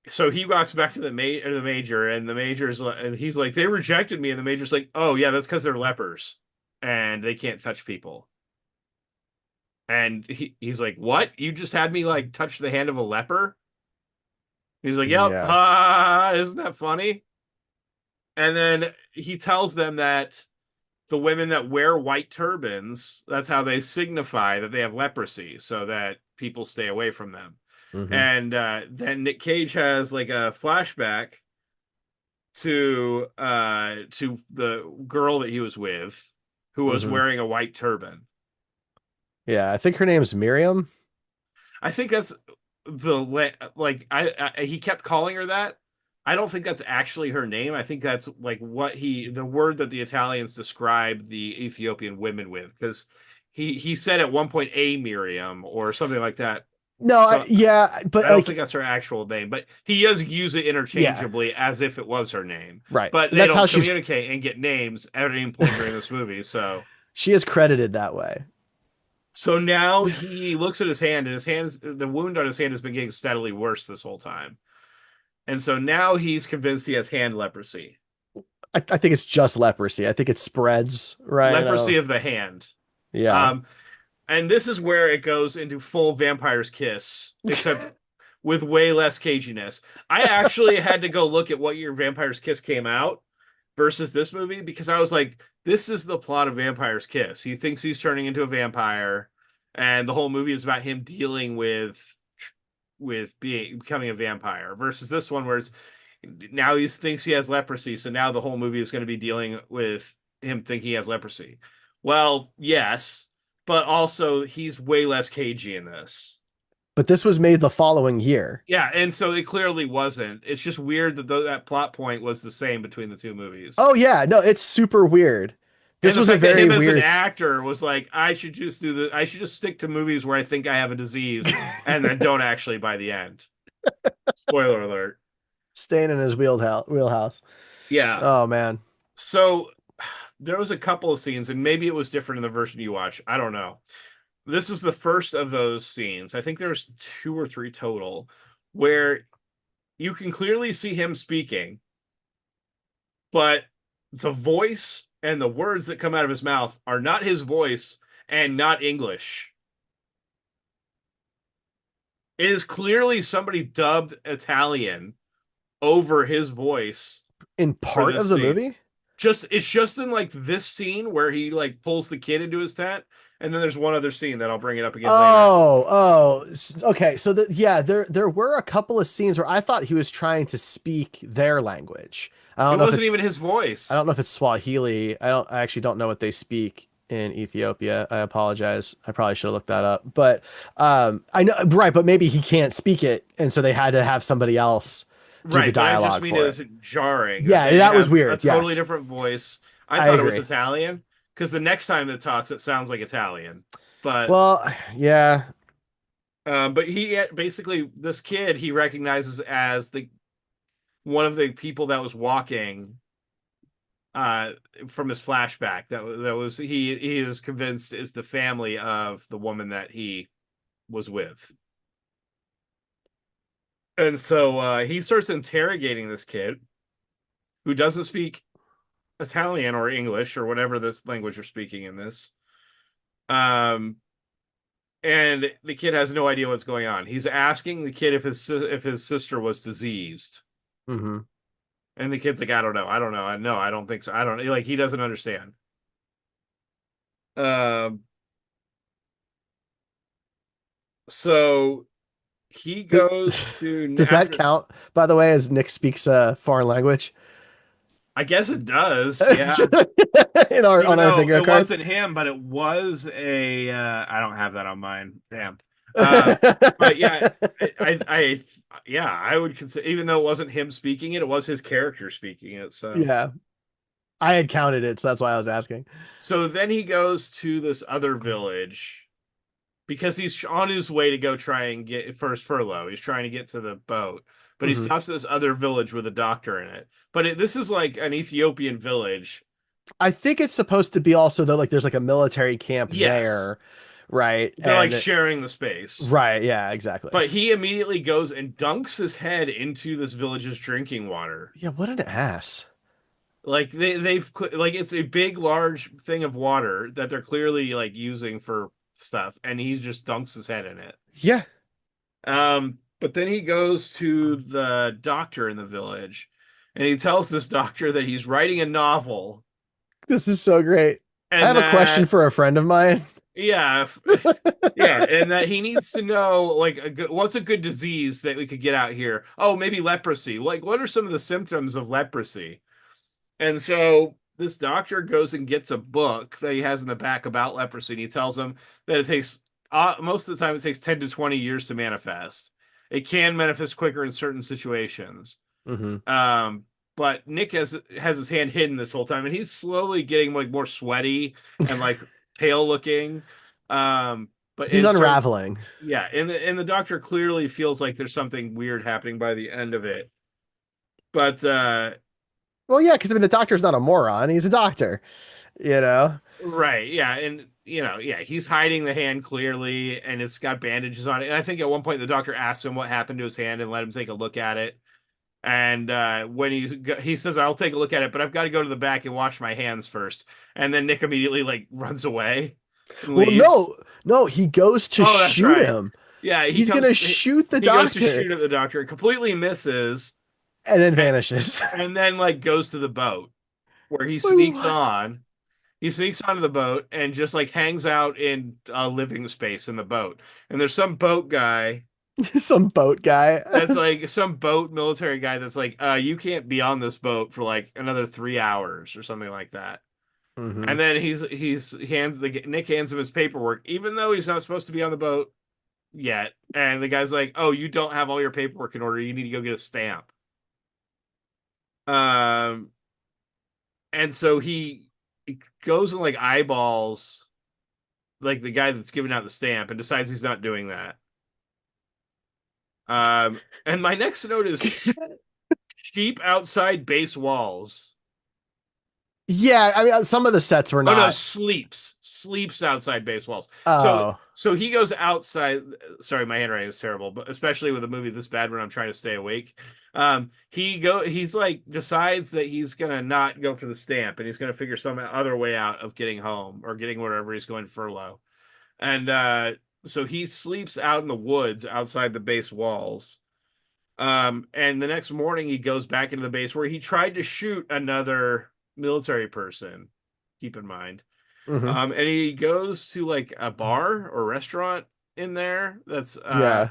[SPEAKER 2] so he walks back to the major, and the major's and he's like, they rejected me, and the major's like, oh yeah, that's because they're lepers and they can't touch people. And he's like, what? You just had me like touch the hand of a leper? He's like, yep,
[SPEAKER 1] Yeah.
[SPEAKER 2] ha, isn't that funny? And then he tells them that the women that wear white turbans, that's how they signify that they have leprosy, so that people stay away from them.
[SPEAKER 1] Hmm.
[SPEAKER 2] And then Nick Cage has like a flashback to the girl that he was with, who was
[SPEAKER 1] Hmm.
[SPEAKER 2] wearing a white turban.
[SPEAKER 1] Yeah, I think her name's Miriam.
[SPEAKER 2] I think that's like I he kept calling her that. I don't think that's actually her name. I think that's like the word that the Italians describe the Ethiopian women with, because he said at one point a Miriam or something like that.
[SPEAKER 1] No,
[SPEAKER 2] So
[SPEAKER 1] yeah, but
[SPEAKER 2] I don't
[SPEAKER 1] like,
[SPEAKER 2] think that's her actual name, but he does use it
[SPEAKER 1] yeah,
[SPEAKER 2] interchangeably as if it was her name.
[SPEAKER 1] right.
[SPEAKER 2] But
[SPEAKER 1] And
[SPEAKER 2] they
[SPEAKER 1] that's how
[SPEAKER 2] don't
[SPEAKER 1] she's
[SPEAKER 2] communicate and get names at any point during this movie.
[SPEAKER 1] she is credited that way.
[SPEAKER 2] So now he looks at his hand, and the wound on his hand has been getting steadily worse this whole time. And so now he's convinced he has hand leprosy.
[SPEAKER 1] I think it's just leprosy. I think it spreads, right? I
[SPEAKER 2] Leprosy
[SPEAKER 1] don't.
[SPEAKER 2] of the hand.
[SPEAKER 1] Yeah.
[SPEAKER 2] Um, and this is where it goes into full vampire's kiss, except with way less caginess. I actually had to go look at what year Vampire's Kiss came out versus this movie, because I was like, this is the plot of Vampire's Kiss. He thinks he's turning into a vampire, and the whole movie is about him dealing with becoming a vampire. Versus this one, where it's now he thinks he has leprosy, so now the whole movie is going to be dealing with him thinking he has leprosy. Well, yes, but also he's way less cagey in this.
[SPEAKER 1] But this was made the following year.
[SPEAKER 2] Yeah, and so it clearly wasn't. It's just weird that that plot point was the same between the two movies.
[SPEAKER 1] Oh yeah, no, it's super weird. This
[SPEAKER 2] And the
[SPEAKER 1] was a
[SPEAKER 2] fact that
[SPEAKER 1] very
[SPEAKER 2] him as an
[SPEAKER 1] weird
[SPEAKER 2] actor was like, I should just stick to movies where I think I have a disease and then don't actually by the end. Spoiler alert.
[SPEAKER 1] staying in his wheelhouse.
[SPEAKER 2] Yeah.
[SPEAKER 1] Oh man.
[SPEAKER 2] So there was a couple of scenes, and maybe it was different in the version you watch. I don't know. This was the first of those scenes. I think there's two or three total, where you can clearly see him speaking, but the voice and the words that come out of his mouth are not his voice and not English. It is clearly somebody dubbed Italian over his voice
[SPEAKER 1] In
[SPEAKER 2] for
[SPEAKER 1] part
[SPEAKER 2] this
[SPEAKER 1] of the
[SPEAKER 2] scene.
[SPEAKER 1] movie?
[SPEAKER 2] It's just in like this scene where he like pulls the kid into his tent, and then there's one other scene that I'll bring it up again later.
[SPEAKER 1] Okay. So yeah, there were a couple of scenes where I thought he was trying to speak their language. I
[SPEAKER 2] It
[SPEAKER 1] don't know if
[SPEAKER 2] wasn't
[SPEAKER 1] it's
[SPEAKER 2] even his
[SPEAKER 1] I
[SPEAKER 2] voice.
[SPEAKER 1] don't know if it's Swahili. I actually don't know what they speak in Ethiopia. I apologize. I probably should have looked that up. But I know, right, but maybe he can't speak it, and so they had to have somebody else do the
[SPEAKER 2] Right, but I just
[SPEAKER 1] dialogue
[SPEAKER 2] mean it
[SPEAKER 1] for it.
[SPEAKER 2] was jarring that
[SPEAKER 1] Yeah,
[SPEAKER 2] they
[SPEAKER 1] that was
[SPEAKER 2] have a
[SPEAKER 1] weird.
[SPEAKER 2] totally
[SPEAKER 1] Yes.
[SPEAKER 2] different voice. I
[SPEAKER 1] I
[SPEAKER 2] thought it was
[SPEAKER 1] agree.
[SPEAKER 2] Italian because the next time it talks, it sounds like Italian. But
[SPEAKER 1] Well, yeah.
[SPEAKER 2] but he basically this kid he recognizes as the one of the people that was walking uh from his flashback that was he is convinced is the family of the woman that he was with. And so he starts interrogating this kid who doesn't speak Italian or English or whatever this language you're speaking in this. Um, and the kid has no idea what's going on. He's asking the kid if his sister was diseased,
[SPEAKER 1] Hmm.
[SPEAKER 2] and the kid's like, I don't know, I don't know, no, I don't think so. I don't like he doesn't understand. Um, so he
[SPEAKER 1] Th-
[SPEAKER 2] goes to
[SPEAKER 1] Does that
[SPEAKER 2] after.
[SPEAKER 1] count, by the way, as Nick speaks a foreign language
[SPEAKER 2] I guess it does, yeah.
[SPEAKER 1] in our on
[SPEAKER 2] Even
[SPEAKER 1] our
[SPEAKER 2] though
[SPEAKER 1] bingo
[SPEAKER 2] it
[SPEAKER 1] card?
[SPEAKER 2] wasn't him, but it was a I don't have that on mine. Damn. Uh but yeah, I yeah, I would consider even though it wasn't him speaking it, it was his character speaking it.
[SPEAKER 1] Yeah, I had counted it, so that's why I was asking.
[SPEAKER 2] So then he goes to this other village because he's on his way to go try and get first furlough. He's trying to get to the boat, but he
[SPEAKER 1] Hmm.
[SPEAKER 2] stops at this other village with a doctor in it. But this is like an Ethiopian village.
[SPEAKER 1] I think it's supposed to be also though, like there's like a military camp
[SPEAKER 2] Yes,
[SPEAKER 1] there, right?
[SPEAKER 2] they're like
[SPEAKER 1] And
[SPEAKER 2] sharing the space.
[SPEAKER 1] right, yeah, exactly.
[SPEAKER 2] But he immediately goes and dunks his head into this village's drinking water.
[SPEAKER 1] Yeah, what an ass.
[SPEAKER 2] Like like it's a big large thing of water that they're clearly like using for stuff, and he just dunks his head in it.
[SPEAKER 1] Yeah,
[SPEAKER 2] But then he goes to the doctor in the village, and he tells this doctor that he's writing a novel
[SPEAKER 1] this is so great. I
[SPEAKER 2] and
[SPEAKER 1] have a question
[SPEAKER 2] that
[SPEAKER 1] for a friend of mine.
[SPEAKER 2] yeah, yeah, and that he needs to know like what's a good disease that we could get out here. Oh, maybe leprosy. Like, what are some of the symptoms of leprosy? And so this doctor goes and gets a book that he has in the back about leprosy, and he tells him that it takes most of the time it takes 10 to 20 years to manifest. It can manifest quicker in certain situations.
[SPEAKER 1] Hmm.
[SPEAKER 2] Um, but Nick has his hand hidden this whole time, and he's slowly getting like more sweaty and like pale looking. But
[SPEAKER 1] He's
[SPEAKER 2] it starts,
[SPEAKER 1] unraveling.
[SPEAKER 2] yeah, and the doctor clearly feels like there's something weird happening by the end of it. But
[SPEAKER 1] Well, yeah, because I mean the doctor's not a moron. He's a doctor, you know.
[SPEAKER 2] right, yeah, and yeah, he's hiding the hand clearly, and it's got bandages on it. And I think at one point the doctor asks him what happened to his hand and let him take a look at it. And when he says, "I'll take a look at it, but I've got to go to the back and wash my hands first." And then Nick immediately like runs away and
[SPEAKER 1] Well,
[SPEAKER 2] leaves.
[SPEAKER 1] no, he goes to
[SPEAKER 2] Oh, that's
[SPEAKER 1] shoot
[SPEAKER 2] right.
[SPEAKER 1] him.
[SPEAKER 2] Yeah,
[SPEAKER 1] He's gonna shoot the
[SPEAKER 2] he goes to
[SPEAKER 1] doctor
[SPEAKER 2] shoot at the doctor, and completely misses,
[SPEAKER 1] and then
[SPEAKER 2] and,
[SPEAKER 1] vanishes.
[SPEAKER 2] and then like goes to the boat where he
[SPEAKER 1] Wait,
[SPEAKER 2] sneaks
[SPEAKER 1] what?
[SPEAKER 2] on. He sneaks onto the boat and just like hangs out in a living space in the boat. And there's some boat guy
[SPEAKER 1] Some boat guy.
[SPEAKER 2] that's like some boat military guy that's like, you can't be on this boat for like another 3 hours or something like that.
[SPEAKER 1] Hmm.
[SPEAKER 2] And then Nick hands him his paperwork, even though he's not supposed to be on the boat yet. And the guy's like, "Oh, you don't have all your paperwork in order. You need to go get a stamp." Um, and so he goes and like eyeballs like the guy that's giving out the stamp and decides he's not doing that. And my next note is sheep outside base walls.
[SPEAKER 1] Yeah, I mean some of the sets were
[SPEAKER 2] Oh no,
[SPEAKER 1] not.
[SPEAKER 2] sleeps outside base walls. So
[SPEAKER 1] Oh,
[SPEAKER 2] so he goes outside. Sorry, my handwriting is terrible, but especially with a movie this bad when I'm trying to stay awake. He's like decides that he's gonna not go for the stamp and he's gonna figure some other way out of getting home or getting wherever he's going furlough. And so he sleeps out in the woods outside the base walls. And the next morning he goes back into the base where he tried to shoot another military person, keep in mind.
[SPEAKER 1] hmm.
[SPEAKER 2] And he goes to like a bar or restaurant in there that's
[SPEAKER 1] Yeah.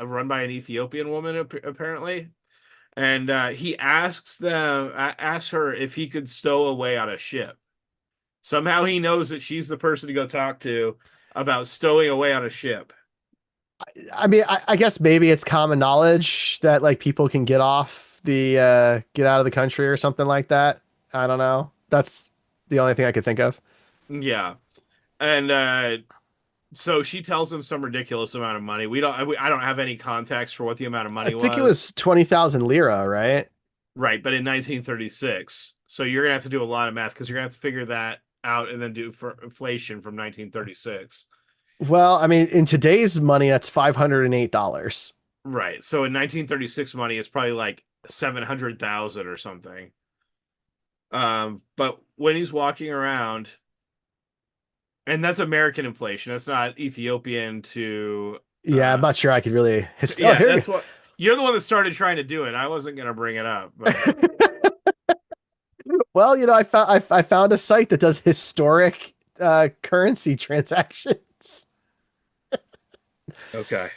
[SPEAKER 2] run by an Ethiopian woman apparently. And he asks her if he could stow away on a ship. Somehow he knows that she's the person to go talk to about stowing away on a ship.
[SPEAKER 1] I mean, I guess maybe it's common knowledge that like people can get out of the country or something like that. I don't know. That's the only thing I could think of.
[SPEAKER 2] Yeah. And so she tells him some ridiculous amount of money. I don't have any context for what the amount of
[SPEAKER 1] I
[SPEAKER 2] money
[SPEAKER 1] think it
[SPEAKER 2] was.
[SPEAKER 1] was 20,000 lira, right?
[SPEAKER 2] Right, but in 1936. So you're gonna have to do a lot of math because you're gonna have to figure that out and then do for inflation from 1936.
[SPEAKER 1] Well, I mean, in today's money, that's $508.
[SPEAKER 2] Right. So in 1936 money it's probably like 700,000 or something. But when he's walking around, and that's American inflation. That's not Ethiopian to
[SPEAKER 1] Yeah, I'm not sure I could really. Oh,
[SPEAKER 2] yeah,
[SPEAKER 1] here.
[SPEAKER 2] that's what you're the one that started trying to do it. I wasn't gonna bring it up, but
[SPEAKER 1] Well, I found a site that does historic currency transactions.
[SPEAKER 2] okay.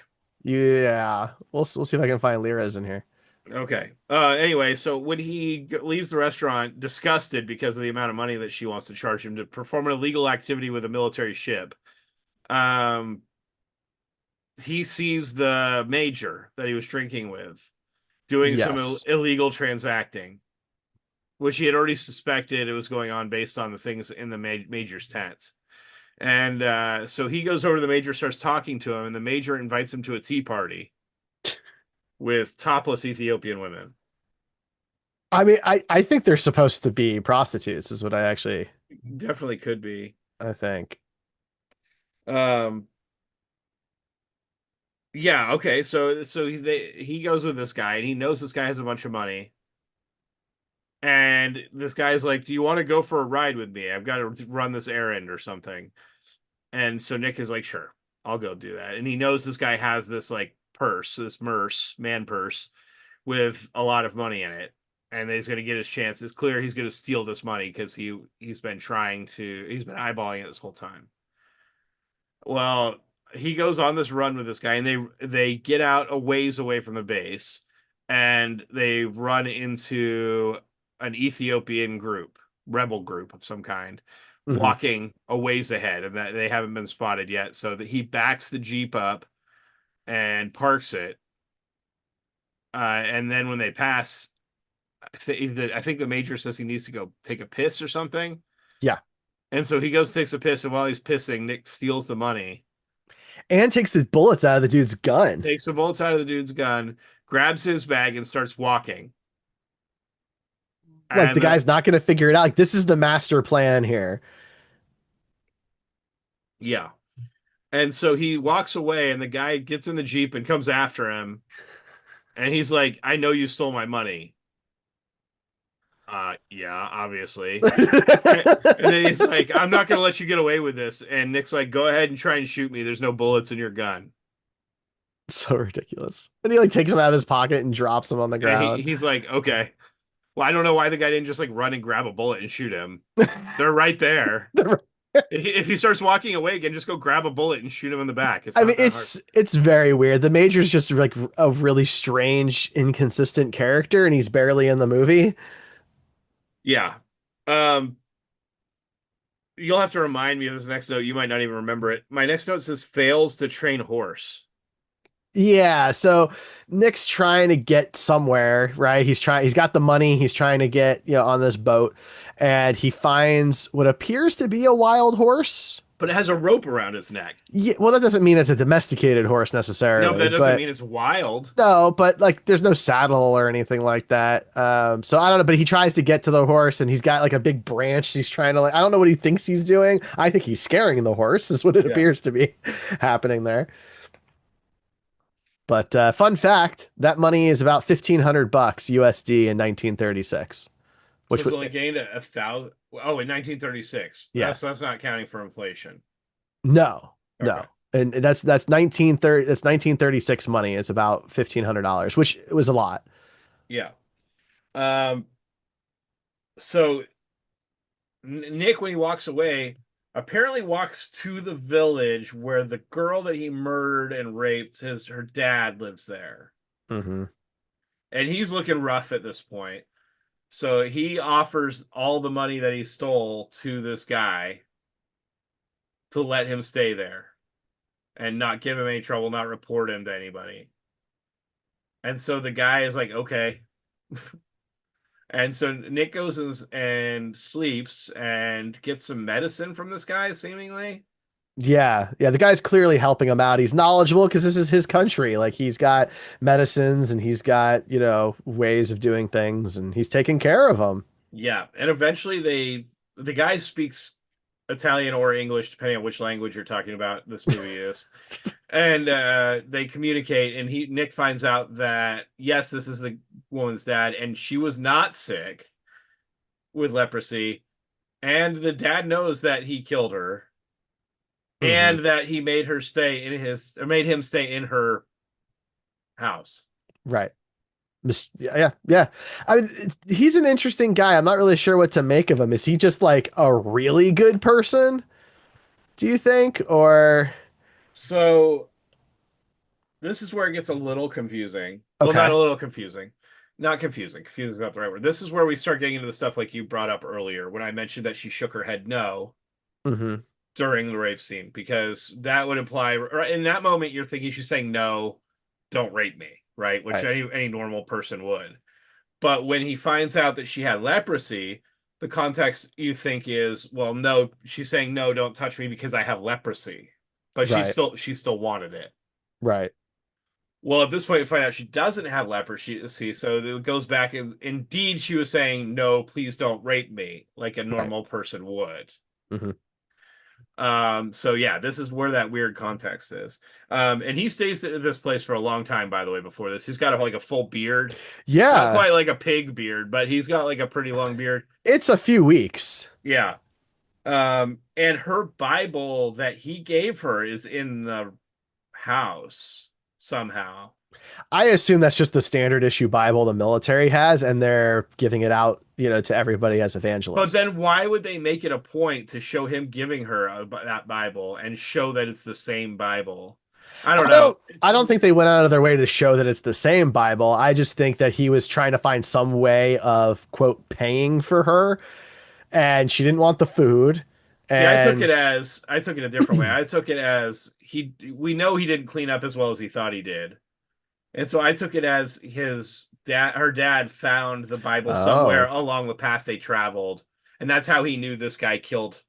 [SPEAKER 1] Yeah, we'll see if I can find liras in here.
[SPEAKER 2] Okay. Anyway, so when he leaves the restaurant disgusted because of the amount of money that she wants to charge him to perform an illegal activity with a military ship, um, he sees the major that he was drinking with doing some
[SPEAKER 1] Yes.
[SPEAKER 2] illegal transacting, which he had already suspected it was going on based on the things in the major's tent. And so he goes over to the major, starts talking to him, and the major invites him to a tea party with topless Ethiopian women.
[SPEAKER 1] I mean, I think they're supposed to be prostitutes, is what
[SPEAKER 2] Definitely could be.
[SPEAKER 1] I think.
[SPEAKER 2] Um, yeah, okay. So he goes with this guy, and he knows this guy has a bunch of money. And this guy's like, "Do you want to go for a ride with me? I've got to run this errand or something." And so Nick is like, "Sure, I'll go do that." And he knows this guy has this like purse, this man purse with a lot of money in it. and he's going to get his chance. It's clear he's going to steal this money because he's been eyeballing it this whole time. Well, he goes on this run with this guy, and they get out a ways away from the base, and they run into an Ethiopian group, rebel group of some kind,
[SPEAKER 1] Hmm.
[SPEAKER 2] walking a ways ahead, and that they haven't been spotted yet. So that he backs the Jeep up and parks it, and then when they pass, I think the major says he needs to go take a piss or something.
[SPEAKER 1] Yeah.
[SPEAKER 2] And so he goes, takes a piss, and while he's pissing, Nick steals the money,
[SPEAKER 1] And takes his bullets out of the dude's gun.
[SPEAKER 2] takes the bullets out of the dude's gun, grabs his bag, and starts walking.
[SPEAKER 1] Like the
[SPEAKER 2] And
[SPEAKER 1] guy's not going to figure it out. Like this is the master plan here.
[SPEAKER 2] yeah. And so he walks away, and the guy gets in the Jeep and comes after him. And he's like, I know you stole my money. Yeah, obviously. And then he's like, I'm not going to let you get away with this. And Nick's like, go ahead and try and shoot me. There's no bullets in your gun.
[SPEAKER 1] So ridiculous. And he like takes him out of his pocket and drops him on the
[SPEAKER 2] And
[SPEAKER 1] ground.
[SPEAKER 2] he's like, okay. Well, I don't know why the guy didn't just like run and grab a bullet and shoot him. They're right there. If he starts walking away again, just go grab a bullet and shoot him in the back. It's
[SPEAKER 1] I
[SPEAKER 2] not
[SPEAKER 1] mean,
[SPEAKER 2] that hard.
[SPEAKER 1] it's very weird. The Major's just like a really strange, inconsistent character, and he's barely in the movie.
[SPEAKER 2] Yeah. Um, you'll have to remind me of this next note. You might not even remember it. My next note says fails to train horse.
[SPEAKER 1] Yeah, so Nick's trying to get somewhere, right? He's got the money, he's trying to get, on this boat, and he finds what appears to be a wild horse.
[SPEAKER 2] But it has a rope around its neck.
[SPEAKER 1] Yeah, well, that doesn't mean it's a domesticated horse
[SPEAKER 2] No, but
[SPEAKER 1] necessarily,
[SPEAKER 2] that doesn't
[SPEAKER 1] but
[SPEAKER 2] mean it's wild.
[SPEAKER 1] no, but like there's no saddle or anything like that. So I don't know, but he tries to get to the horse and he's got like a big branch. He's trying to like, I don't know what he thinks he's doing. I think he's scaring the horse, is what it
[SPEAKER 2] Yeah.
[SPEAKER 1] appears to be happening there. But fun fact, that money is about 1,500 bucks USD in 1936,
[SPEAKER 2] So
[SPEAKER 1] which
[SPEAKER 2] it's
[SPEAKER 1] would,
[SPEAKER 2] only gained a thousand. Oh, in 1936.
[SPEAKER 1] yeah,
[SPEAKER 2] That's not counting for inflation.
[SPEAKER 1] no,
[SPEAKER 2] Okay.
[SPEAKER 1] no. And that's 1930, that's 1936 money. It's about $1,500, which was a lot.
[SPEAKER 2] Yeah. Um. So Nick, when he walks away, apparently walks to the village where the girl that he murdered and raped, her dad lives there,
[SPEAKER 1] Hmm.
[SPEAKER 2] and he's looking rough at this point. So he offers all the money that he stole to this guy to let him stay there and not give him any trouble, not report him to anybody. And so the guy is like, okay. And so Nick goes and sleeps and gets some medicine from this guy, seemingly.
[SPEAKER 1] Yeah, yeah. The guy's clearly helping him out. He's knowledgeable because this is his country. Like he's got medicines and he's got, ways of doing things and he's taking care of them.
[SPEAKER 2] Yeah. And eventually the guy speaks Italian or English, depending on which language you're talking about this movie is. And they communicate, and Nick finds out that yes, this is the woman's dad, and she was not sick with leprosy, and the dad knows that he killed her,
[SPEAKER 1] Hmm.
[SPEAKER 2] and that he made made him stay in her house.
[SPEAKER 1] Right. Yeah, yeah. I mean, he's an interesting guy. I'm not really sure what to make of him. Is he just like a really good person, do you think? Or
[SPEAKER 2] So this is where it gets a little confusing. Well, not
[SPEAKER 1] okay.
[SPEAKER 2] a little confusing. Not confusing. Confusing is not the right word. This is where we start getting into the stuff like you brought up earlier when I mentioned that she shook her head no
[SPEAKER 1] Hmm.
[SPEAKER 2] during the rape scene, because that would imply in that moment you're thinking she's saying no, don't rape me, right? Which
[SPEAKER 1] Right.
[SPEAKER 2] any normal person would. But when he finds out that she had leprosy, the context you think is, well, no, she's saying no, don't touch me because I have leprosy. But
[SPEAKER 1] Right.
[SPEAKER 2] she still wanted it.
[SPEAKER 1] Right.
[SPEAKER 2] Well, at this point, we find out she doesn't have leprosy, so it goes back and indeed she was saying, no, please don't rape me, like a
[SPEAKER 1] Right.
[SPEAKER 2] normal person would.
[SPEAKER 1] Hmm.
[SPEAKER 2] So yeah, this is where that weird context is. And he stays at this place for a long time, by the way, before this. He's got like a full beard. Not
[SPEAKER 1] Yeah.
[SPEAKER 2] quite like a pig beard, but he's got like a pretty long beard.
[SPEAKER 1] It's a few weeks.
[SPEAKER 2] Yeah. And her Bible that he gave her is in the house somehow.
[SPEAKER 1] I assume that's just the standard issue Bible the military has, and they're giving it out, to everybody as
[SPEAKER 2] But
[SPEAKER 1] evangelists.
[SPEAKER 2] then why would they make it a point to show him giving her that Bible and show that it's the same Bible? I don't
[SPEAKER 1] I
[SPEAKER 2] know.
[SPEAKER 1] don't I don't think they went out of their way to show that it's the same Bible. I just think that he was trying to find some way of quote paying for her, and she didn't want the food.
[SPEAKER 2] See,
[SPEAKER 1] And
[SPEAKER 2] I took it a different way. I took it as we know he didn't clean up as well as he thought he did. And so I took it as her dad found the Bible somewhere
[SPEAKER 1] oh,
[SPEAKER 2] along the path they traveled. And that's how he knew this guy killed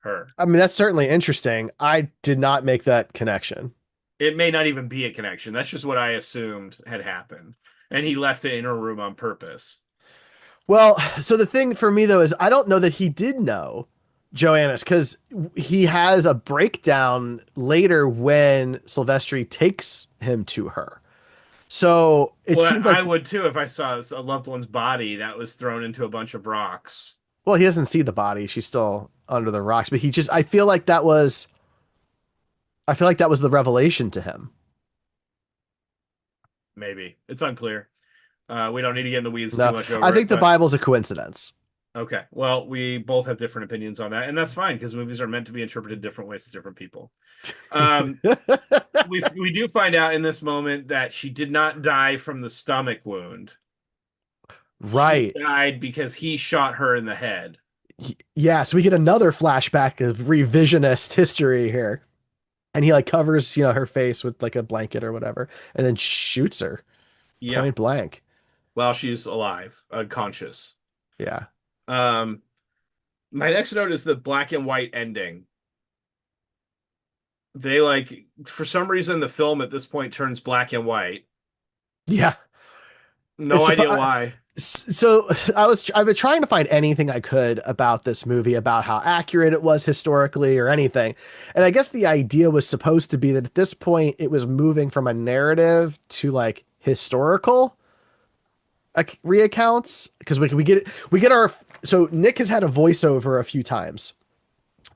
[SPEAKER 2] her.
[SPEAKER 1] I mean that's certainly interesting. I did not make that connection.
[SPEAKER 2] It may not even be a connection. That's just what I assumed had happened. And he left it in her room on purpose.
[SPEAKER 1] Well, so the thing for me though is I don't know that he did know Joannis because he has a breakdown later when Silvestri takes him to her. So it
[SPEAKER 2] Well,
[SPEAKER 1] seemed
[SPEAKER 2] I
[SPEAKER 1] like,
[SPEAKER 2] would too if I saw a loved one's body that was thrown into a bunch of rocks.
[SPEAKER 1] well, he doesn't see the body. She's still under the rocks, but I feel like that was the revelation to him.
[SPEAKER 2] Maybe. It's unclear. We don't need to get in the weeds too
[SPEAKER 1] No,
[SPEAKER 2] much
[SPEAKER 1] I
[SPEAKER 2] over
[SPEAKER 1] think
[SPEAKER 2] it,
[SPEAKER 1] the
[SPEAKER 2] but
[SPEAKER 1] Bible's a coincidence.
[SPEAKER 2] okay. Well, we both have different opinions on that, and that's fine because movies are meant to be interpreted different ways to different people. Um, we do find out in this moment that she did not die from the stomach wound. She
[SPEAKER 1] Right.
[SPEAKER 2] died because he shot her in the head.
[SPEAKER 1] Yeah, so we get another flashback of revisionist history here. And he like covers, her face with like a blanket or whatever, and then shoots her
[SPEAKER 2] Yeah,
[SPEAKER 1] point blank.
[SPEAKER 2] while she's alive, unconscious.
[SPEAKER 1] Yeah.
[SPEAKER 2] Um, my next note is the black and white ending. They like for some reason the film at this point turns black and white.
[SPEAKER 1] Yeah.
[SPEAKER 2] No
[SPEAKER 1] It's
[SPEAKER 2] idea
[SPEAKER 1] supposed
[SPEAKER 2] why.
[SPEAKER 1] so I've been trying to find anything I could about this movie about how accurate it was historically or anything. And I guess the idea was supposed to be that at this point it was moving from a narrative to like historical reaccounts because we get our so Nick has had a voiceover a few times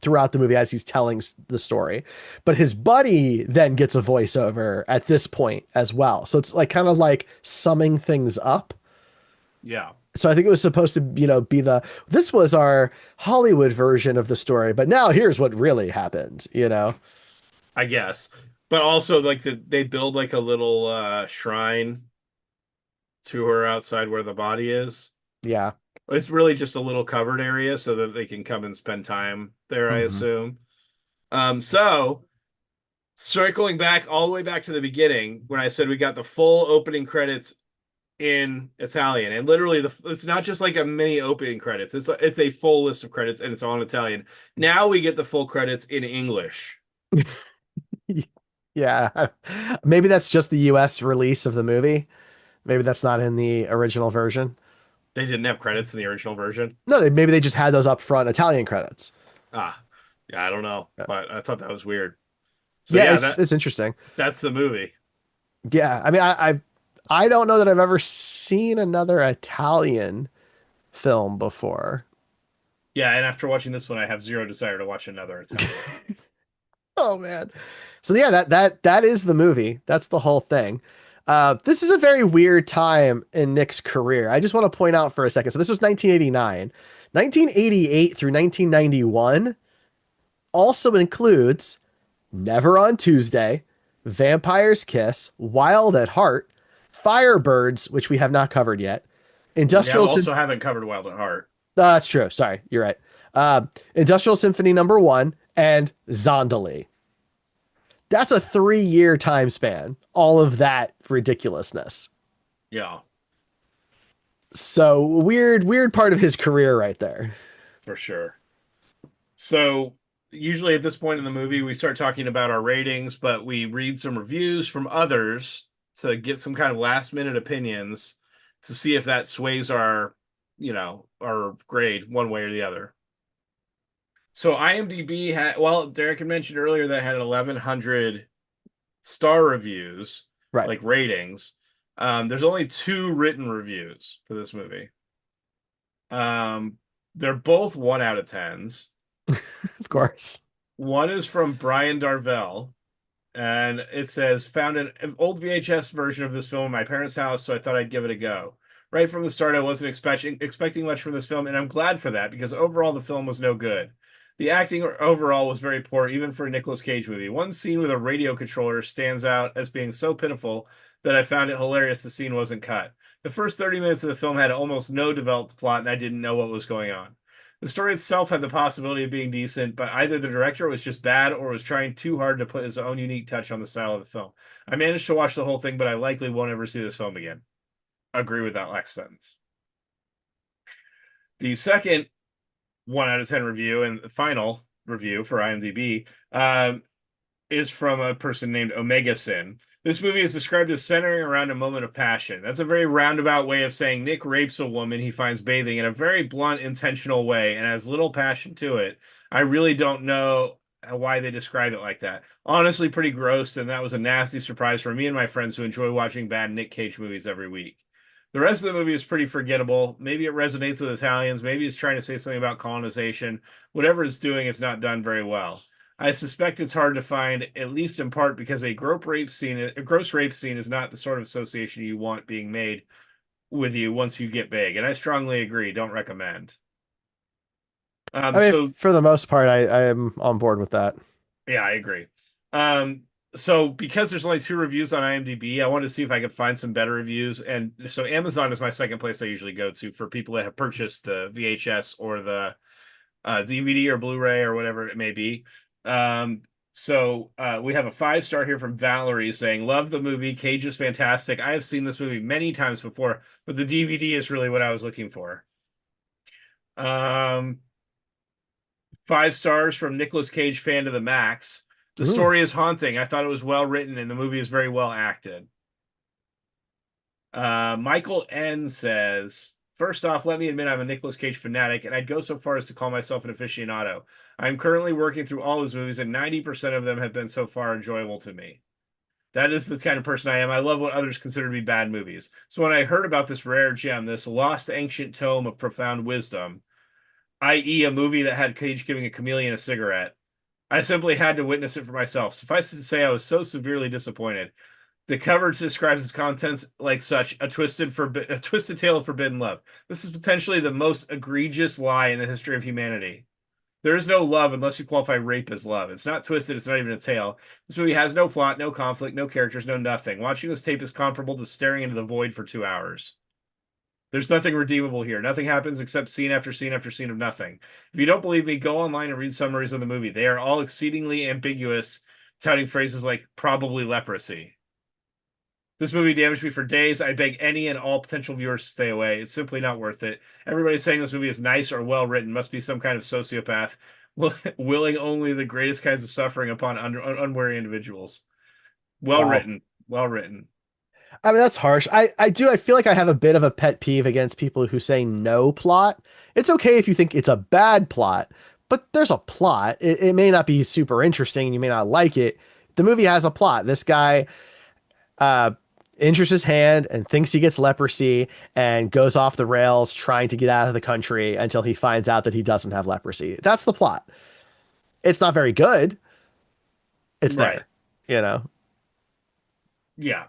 [SPEAKER 1] throughout the movie as he's telling the story, but his buddy then gets a voiceover at this point as well. So it's like kind of like summing things up.
[SPEAKER 2] Yeah,
[SPEAKER 1] So I think it was supposed to, be this was our Hollywood version of the story, but now here's what really happened.
[SPEAKER 2] I guess. But also like they build like a little shrine to her outside where the body is.
[SPEAKER 1] Yeah.
[SPEAKER 2] It's really just a little covered area so that they can come and spend time there, I
[SPEAKER 1] Hmm.
[SPEAKER 2] assume. So circling back all the way back to the beginning when I said we got the full opening credits in Italian, and literally it's not just like a mini opening credits. It's a full list of credits, and it's all in Italian. Now we get the full credits in English.
[SPEAKER 1] Yeah. Maybe that's just the US release of the movie. Maybe that's not in the original version.
[SPEAKER 2] They didn't have credits in the original version.
[SPEAKER 1] No, maybe they just had those upfront Italian credits.
[SPEAKER 2] Ah, yeah, I don't know,
[SPEAKER 1] Yeah,
[SPEAKER 2] but I thought that was weird. So
[SPEAKER 1] yeah,
[SPEAKER 2] yeah,
[SPEAKER 1] it's interesting.
[SPEAKER 2] that's the movie.
[SPEAKER 1] Yeah, I mean, I don't know that I've ever seen another Italian film before.
[SPEAKER 2] Yeah, and after watching this one, I have zero desire to watch another Italian.
[SPEAKER 1] Oh man. So yeah, that is the movie. That's the whole thing. This is a very weird time in Nick's career. I just want to point out for a second. So this was 1989. 1988 through 1991 also includes Never on Tuesday, Vampire's Kiss, Wild at Heart, Firebirds, which we have not covered yet.
[SPEAKER 2] We have
[SPEAKER 1] Industrial Sym-
[SPEAKER 2] also haven't covered Wild at Heart.
[SPEAKER 1] That's true. Sorry, you're right. Industrial Symphony number 1 and Zondali. That's a 3-year time span. All of that ridiculousness.
[SPEAKER 2] Yeah,
[SPEAKER 1] So weird part of his career right there.
[SPEAKER 2] for sure. So usually at this point in the movie, we start talking about our ratings, but we read some reviews from others to get some kind of last minute opinions to see if that sways our grade one way or the other. So IMDb had, well, Derek had mentioned earlier that it had 1,100 star reviews,
[SPEAKER 1] Right.
[SPEAKER 2] like ratings. There's only 2 written reviews for this movie. They're both 1 out of 10s.
[SPEAKER 1] Of course.
[SPEAKER 2] One is from Brian Darvell, And it says, found an old VHS version of this film in my parents' house, so I thought I'd give it a go. Right from the start, I wasn't expecting much from this film, and I'm glad for that because overall the film was no good. The acting overall was very poor, even for a Nicolas Cage movie. One scene with a radio controller stands out as being so pitiful that I found it hilarious the scene wasn't cut. The first 30 minutes of the film had almost no developed plot, and I didn't know what was going on. The story itself had the possibility of being decent, but either the director was just bad or was trying too hard to put his own unique touch on the style of the film. I managed to watch the whole thing, but I likely won't ever see this film again. Agree with that last sentence. The second 1 out of 10 review and the final review for IMDb is from a person named Omega Sin. This movie is described as centering around a moment of passion. That's a very roundabout way of saying Nick rapes a woman he finds bathing in a very blunt, intentional way and has little passion to it. I really don't know why they describe it like that. Honestly, pretty gross, and that was a nasty surprise for me and my friends who enjoy watching bad Nick Cage movies every week. The rest of the movie is pretty forgettable. Maybe it resonates with Italians. Maybe it's trying to say something about colonization. Whatever it's doing, it's not done very well. I suspect it's hard to find, at least in part because a gross rape scene is not the sort of association you want being made with you once you get big. And I strongly agree. Don't recommend.
[SPEAKER 1] I mean,
[SPEAKER 2] So
[SPEAKER 1] for the most part, I am on board with that.
[SPEAKER 2] yeah, I agree. So because there's only 2 reviews on IMDb, I wanted to see if I could find some better reviews. And so Amazon is my second place I usually go to for people that have purchased the VHS or the DVD or Blu-ray or whatever it may be. We have a 5-star here from Valerie saying, "Love the movie. Cage is fantastic. I have seen this movie many times before, but the DVD is really what I was looking for." Um, 5 stars from Nicolas Cage fan to the max. The
[SPEAKER 1] Ooh.
[SPEAKER 2] story is haunting. I thought it was well written and the movie is very well acted. Michael N says, "First off, let me admit I'm a Nicolas Cage fanatic, and I'd go so far as to call myself an aficionado. I'm currently working through all his movies, and 90% of them have been so far enjoyable to me. That is the kind of person I am. I love what others consider to be bad movies. So when I heard about this rare gem, this lost ancient tome of profound wisdom, i.e., a movie that had Cage giving a chameleon a cigarette, I simply had to witness it for myself. Suffice it to say, I was so severely disappointed. The cover describes its contents like such a twisted tale of forbidden love. This is potentially the most egregious lie in the history of humanity. There is no love unless you qualify rape as love. It's not twisted, it's not even a tale. This movie has no plot, no conflict, no characters, no nothing. Watching this tape is comparable to staring into the void for 2 hours. There's nothing redeemable here. Nothing happens except scene after scene after scene of nothing. If you don't believe me, go online and read summaries of the movie. They are all exceedingly ambiguous, touting phrases like probably leprosy. This movie damaged me for days. I beg any and all potential viewers to stay away. It's simply not worth it. Everybody saying this movie is nice or well written must be some kind of sociopath, willing only the greatest kinds of suffering upon unwary individuals. Well
[SPEAKER 1] Wow.
[SPEAKER 2] written. Well written.
[SPEAKER 1] I mean, that's harsh. I feel like I have a bit of a pet peeve against people who say no plot. It's okay if you think it's a bad plot, but there's a plot. It may not be super interesting and you may not like it. The movie has a plot. This guy uh injures his hand and thinks he gets leprosy and goes off the rails trying to get out of the country until he finds out that he doesn't have leprosy. That's the plot. It's not very good. It's
[SPEAKER 2] Right.
[SPEAKER 1] there, you know.
[SPEAKER 2] Yeah.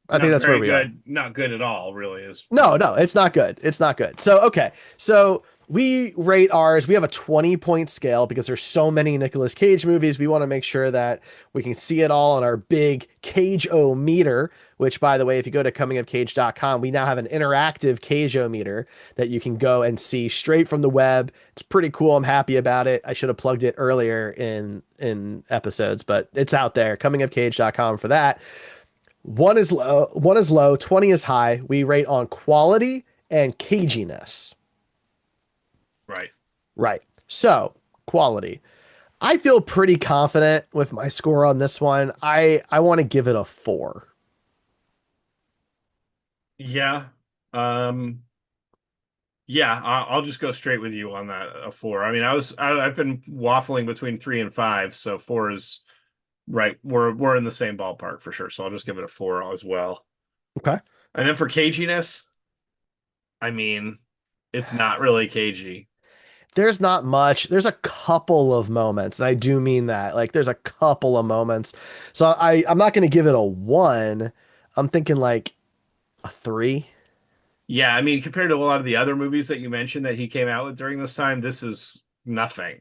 [SPEAKER 1] I think
[SPEAKER 2] Not
[SPEAKER 1] that's where
[SPEAKER 2] very
[SPEAKER 1] we are.
[SPEAKER 2] good. Not good at all, really, is
[SPEAKER 1] No, no, it's not good. It's not good. So, okay. So we rate ours. We have a 20-point scale because there's so many Nicolas Cage movies. We want to make sure that we can see it all on our big Cage-O-meter, which, by the way, if you go to comingofcage.com, we now have an interactive Cage-O-meter that you can go and see straight from the web. It's pretty cool. I'm happy about it. I should have plugged it earlier in episodes, but it's out there. Comingofcage.com for that. 1 is low, 20 is high. We rate on quality and caginess.
[SPEAKER 2] right.
[SPEAKER 1] Right. So, quality. I feel pretty confident with my score on this one. I want to give it a 4.
[SPEAKER 2] Yeah. Um, yeah, I'll just go straight with you on that, a 4. I mean, I've been waffling between 3 and 5, so 4 is right. We're in the same ballpark for sure. So I'll just give it a 4 as well.
[SPEAKER 1] Okay.
[SPEAKER 2] And then for caginess, I mean, it's not really cagey.
[SPEAKER 1] There's not much. There's a couple of moments, and I do mean that. Like, there's a couple of moments. So I'm not going to give it a one. I'm thinking like a three.
[SPEAKER 2] Yeah, I mean, compared to a lot of the other movies that you mentioned that he came out with during this time, this is nothing.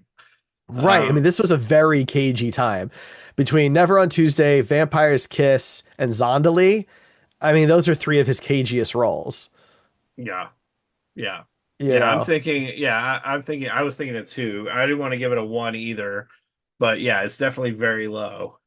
[SPEAKER 1] Right. I mean,
[SPEAKER 2] Um,
[SPEAKER 1] this was a very cagey time between Never on Tuesday, Vampire's Kiss, and Zondali. I mean, those are three of his cagiest roles.
[SPEAKER 2] yeah, yeah,
[SPEAKER 1] You
[SPEAKER 2] yeah.
[SPEAKER 1] know.
[SPEAKER 2] I'm thinking, I was thinking a two. I didn't want to give it a one either, but yeah, it's definitely very low.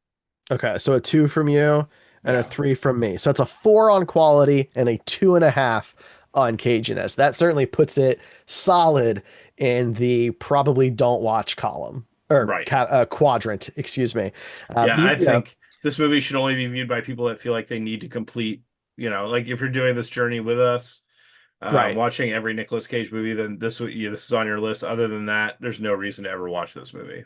[SPEAKER 1] Okay, so a two from you and a
[SPEAKER 2] Yeah,
[SPEAKER 1] three from me. So it's a four on quality and a 2.5 on caginess. That certainly puts it solid in the probably don't watch column or
[SPEAKER 2] right.
[SPEAKER 1] quadrant, excuse me.
[SPEAKER 2] Yeah, I
[SPEAKER 1] You know,
[SPEAKER 2] think this movie should only be viewed by people that feel like they need to complete, like if you're doing this journey with us,
[SPEAKER 1] right.
[SPEAKER 2] watching every Nicolas Cage movie, then this is on your list. Other than that, there's no reason to ever watch this movie.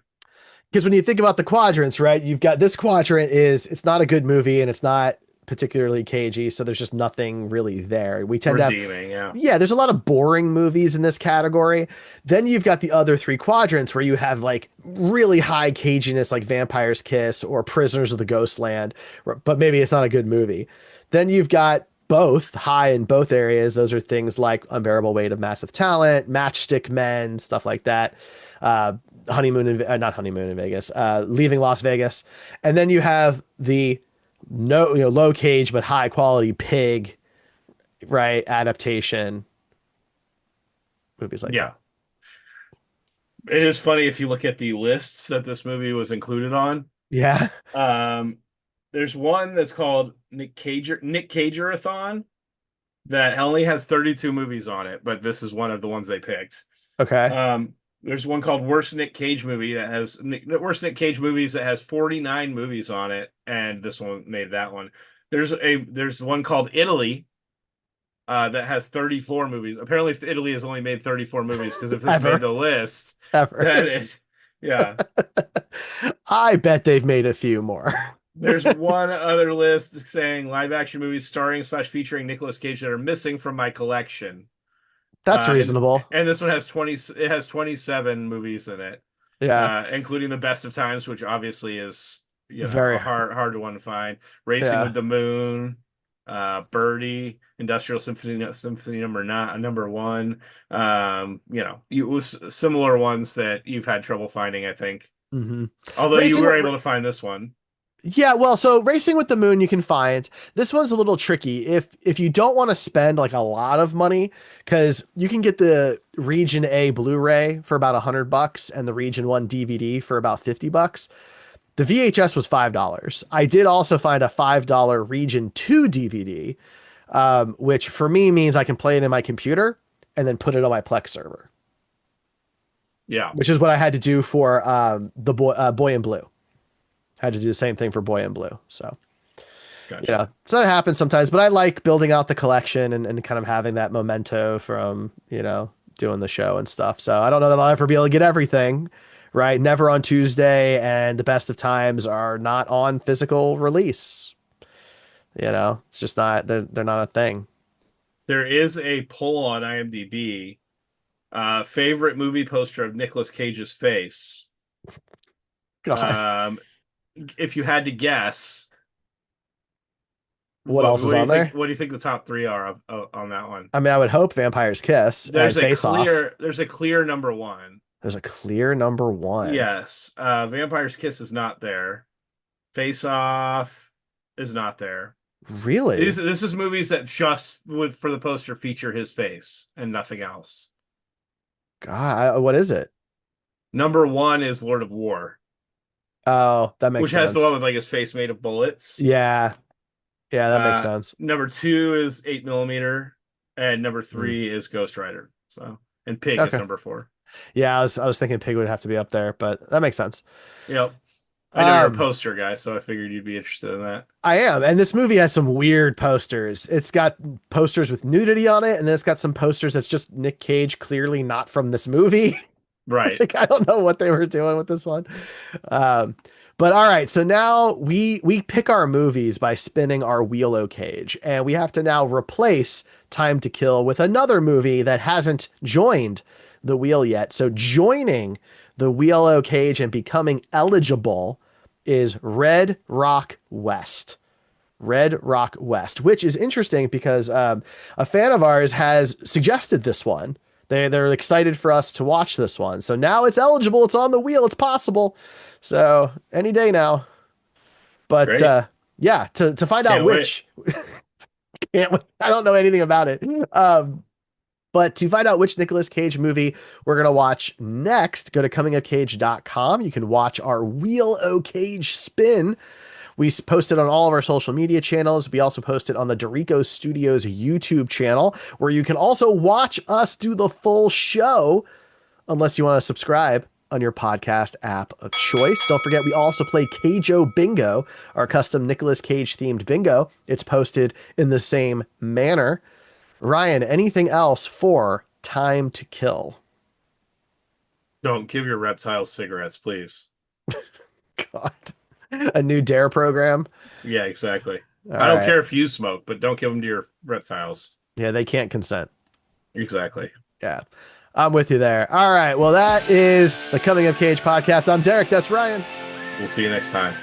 [SPEAKER 1] Because when you think about the quadrants, right, you've got this quadrant is it's not a good movie and it's not particularly cagey, so there's just nothing really there. We tend to have
[SPEAKER 2] Redeeming, yeah.
[SPEAKER 1] yeah, there's a lot of boring movies in this category. Then you've got the other three quadrants where you have like really high caginess like Vampire's Kiss or Prisoners of the Ghostland, but maybe it's not a good movie. Then you've got both high in both areas. Those are things like Unbearable Weight of Massive Talent, Matchstick Men, stuff like that. Uh, not Honeymoon in Vegas, Leaving Las Vegas. And then you have the no, low cage but high quality Pig, right? Adaptation movies like
[SPEAKER 2] Yeah.
[SPEAKER 1] that.
[SPEAKER 2] It is funny if you look at the lists that this movie was included on.
[SPEAKER 1] Yeah.
[SPEAKER 2] Um, there's one that's called Nick Cager-a-thon that only has 32 movies on it, but this is one of the ones they picked.
[SPEAKER 1] Okay.
[SPEAKER 2] There's one called Worst Nick Cage Movie that has Worst Nick Cage Movies that has 49 movies on it, and this one made that one. There's one called Italy that has 34 movies. Apparently, Italy has only made 34 movies because if this made
[SPEAKER 1] Ever.
[SPEAKER 2] the list,
[SPEAKER 1] Ever.
[SPEAKER 2] then yeah.
[SPEAKER 1] I bet they've made a few more.
[SPEAKER 2] There's one other list saying live action movies starring / featuring Nicolas Cage that are missing from my collection.
[SPEAKER 1] That's
[SPEAKER 2] And
[SPEAKER 1] reasonable.
[SPEAKER 2] this one has 20. It has 27 movies in it,
[SPEAKER 1] Yeah.
[SPEAKER 2] including The Best of Times, which obviously is a
[SPEAKER 1] Very.
[SPEAKER 2] hard one to find. Racing with
[SPEAKER 1] Yeah.
[SPEAKER 2] the Moon, Birdie, Industrial Symphony number one. It was similar ones that you've had trouble finding, I think.
[SPEAKER 1] hmm
[SPEAKER 2] Although you
[SPEAKER 1] Racing
[SPEAKER 2] were
[SPEAKER 1] with,
[SPEAKER 2] able to find this one.
[SPEAKER 1] yeah, well, so Racing with the Moon you can find. This one's a little tricky. If you don't want to spend like a lot of money, because you can get the Region A Blu-ray for about $100 and the Region 1 DVD for about $50. The VHS was $5. I did also find a $5 Region 2 DVD, which for me means I can play it in my computer and then put it on my Plex server,
[SPEAKER 2] Yeah,
[SPEAKER 1] which is what I had to do for the Boy in Blue. Had to do the same thing for Boy in Blue. So,
[SPEAKER 2] gotcha.
[SPEAKER 1] so it happens sometimes, but I like building out the collection and kind of having that memento from, doing the show and stuff. So I don't know that I'll ever be able to get everything, right? Never on Tuesday and The Best of Times are not on physical release. It's just not, they're not a thing.
[SPEAKER 2] There is a poll on IMDb. Favorite movie poster of Nicolas Cage's face.
[SPEAKER 1] God,
[SPEAKER 2] Um, if you had to guess,
[SPEAKER 1] what else is
[SPEAKER 2] what do you
[SPEAKER 1] on
[SPEAKER 2] think?
[SPEAKER 1] there?
[SPEAKER 2] What do you think the top three are on that one?
[SPEAKER 1] I mean, I would hope Vampire's Kiss and Face Off.
[SPEAKER 2] There's a clear number one.
[SPEAKER 1] There's a clear number one.
[SPEAKER 2] Yes, Vampire's Kiss is not there. Face Off is not there.
[SPEAKER 1] Really?
[SPEAKER 2] This is movies that just for the poster feature his face and nothing else.
[SPEAKER 1] God, what is it?
[SPEAKER 2] Number one is Lord of War,
[SPEAKER 1] Oh, that makes
[SPEAKER 2] which has the one
[SPEAKER 1] sense.
[SPEAKER 2] with like his face made of bullets.
[SPEAKER 1] Yeah. Yeah, that makes sense.
[SPEAKER 2] Number two is 8mm, and number
[SPEAKER 1] Mm.
[SPEAKER 2] three is Ghost Rider. So, and Pig is
[SPEAKER 1] Okay.
[SPEAKER 2] number four.
[SPEAKER 1] Yeah, I was thinking Pig would have to be up there, but that makes sense.
[SPEAKER 2] Yep. I know you're a
[SPEAKER 1] Um,
[SPEAKER 2] poster guy, so I figured you'd be interested in that.
[SPEAKER 1] I am, and this movie has some weird posters. It's got posters with nudity on it, and then it's got some posters that's just Nick Cage, clearly not from this movie.
[SPEAKER 2] Right.
[SPEAKER 1] Like I don't know what they were doing with this one. Um, but all right, so now we pick our movies by spinning our wheel cage, and we have to now replace Time to Kill with another movie that hasn't joined the wheel yet. So joining the Wheel O Cage and becoming eligible is Red Rock West. Red Rock West, which is interesting because a fan of ours has suggested this one. They're excited for us to watch this one. So now it's eligible. It's on the wheel. It's possible. So any day now. But
[SPEAKER 2] Great.
[SPEAKER 1] yeah, to find out
[SPEAKER 2] Can't wait.
[SPEAKER 1] which, I don't know anything about it. But to find out which Nicolas Cage movie we're going to watch next, go to comingofcage.com. You can watch our Wheel O Cage spin. We post it on all of our social media channels. We also post it on the Derrico Studios YouTube channel, where you can also watch us do the full show, unless you want to subscribe on your podcast app of choice. Don't forget, we also play Cage-O Bingo, our custom Nicolas Cage themed bingo. It's posted in the same manner. Ryan, anything else for Time to Kill?
[SPEAKER 2] Don't give your reptiles cigarettes, please.
[SPEAKER 1] God. A new Dare program?
[SPEAKER 2] Yeah, exactly.
[SPEAKER 1] All
[SPEAKER 2] I don't
[SPEAKER 1] right.
[SPEAKER 2] care if you smoke, but don't give them to your reptiles.
[SPEAKER 1] Yeah, they can't consent.
[SPEAKER 2] Exactly.
[SPEAKER 1] Yeah, I'm with you there. All right. Well, that is the Coming of Cage podcast. I'm Derek. That's Ryan.
[SPEAKER 2] We'll see you next time.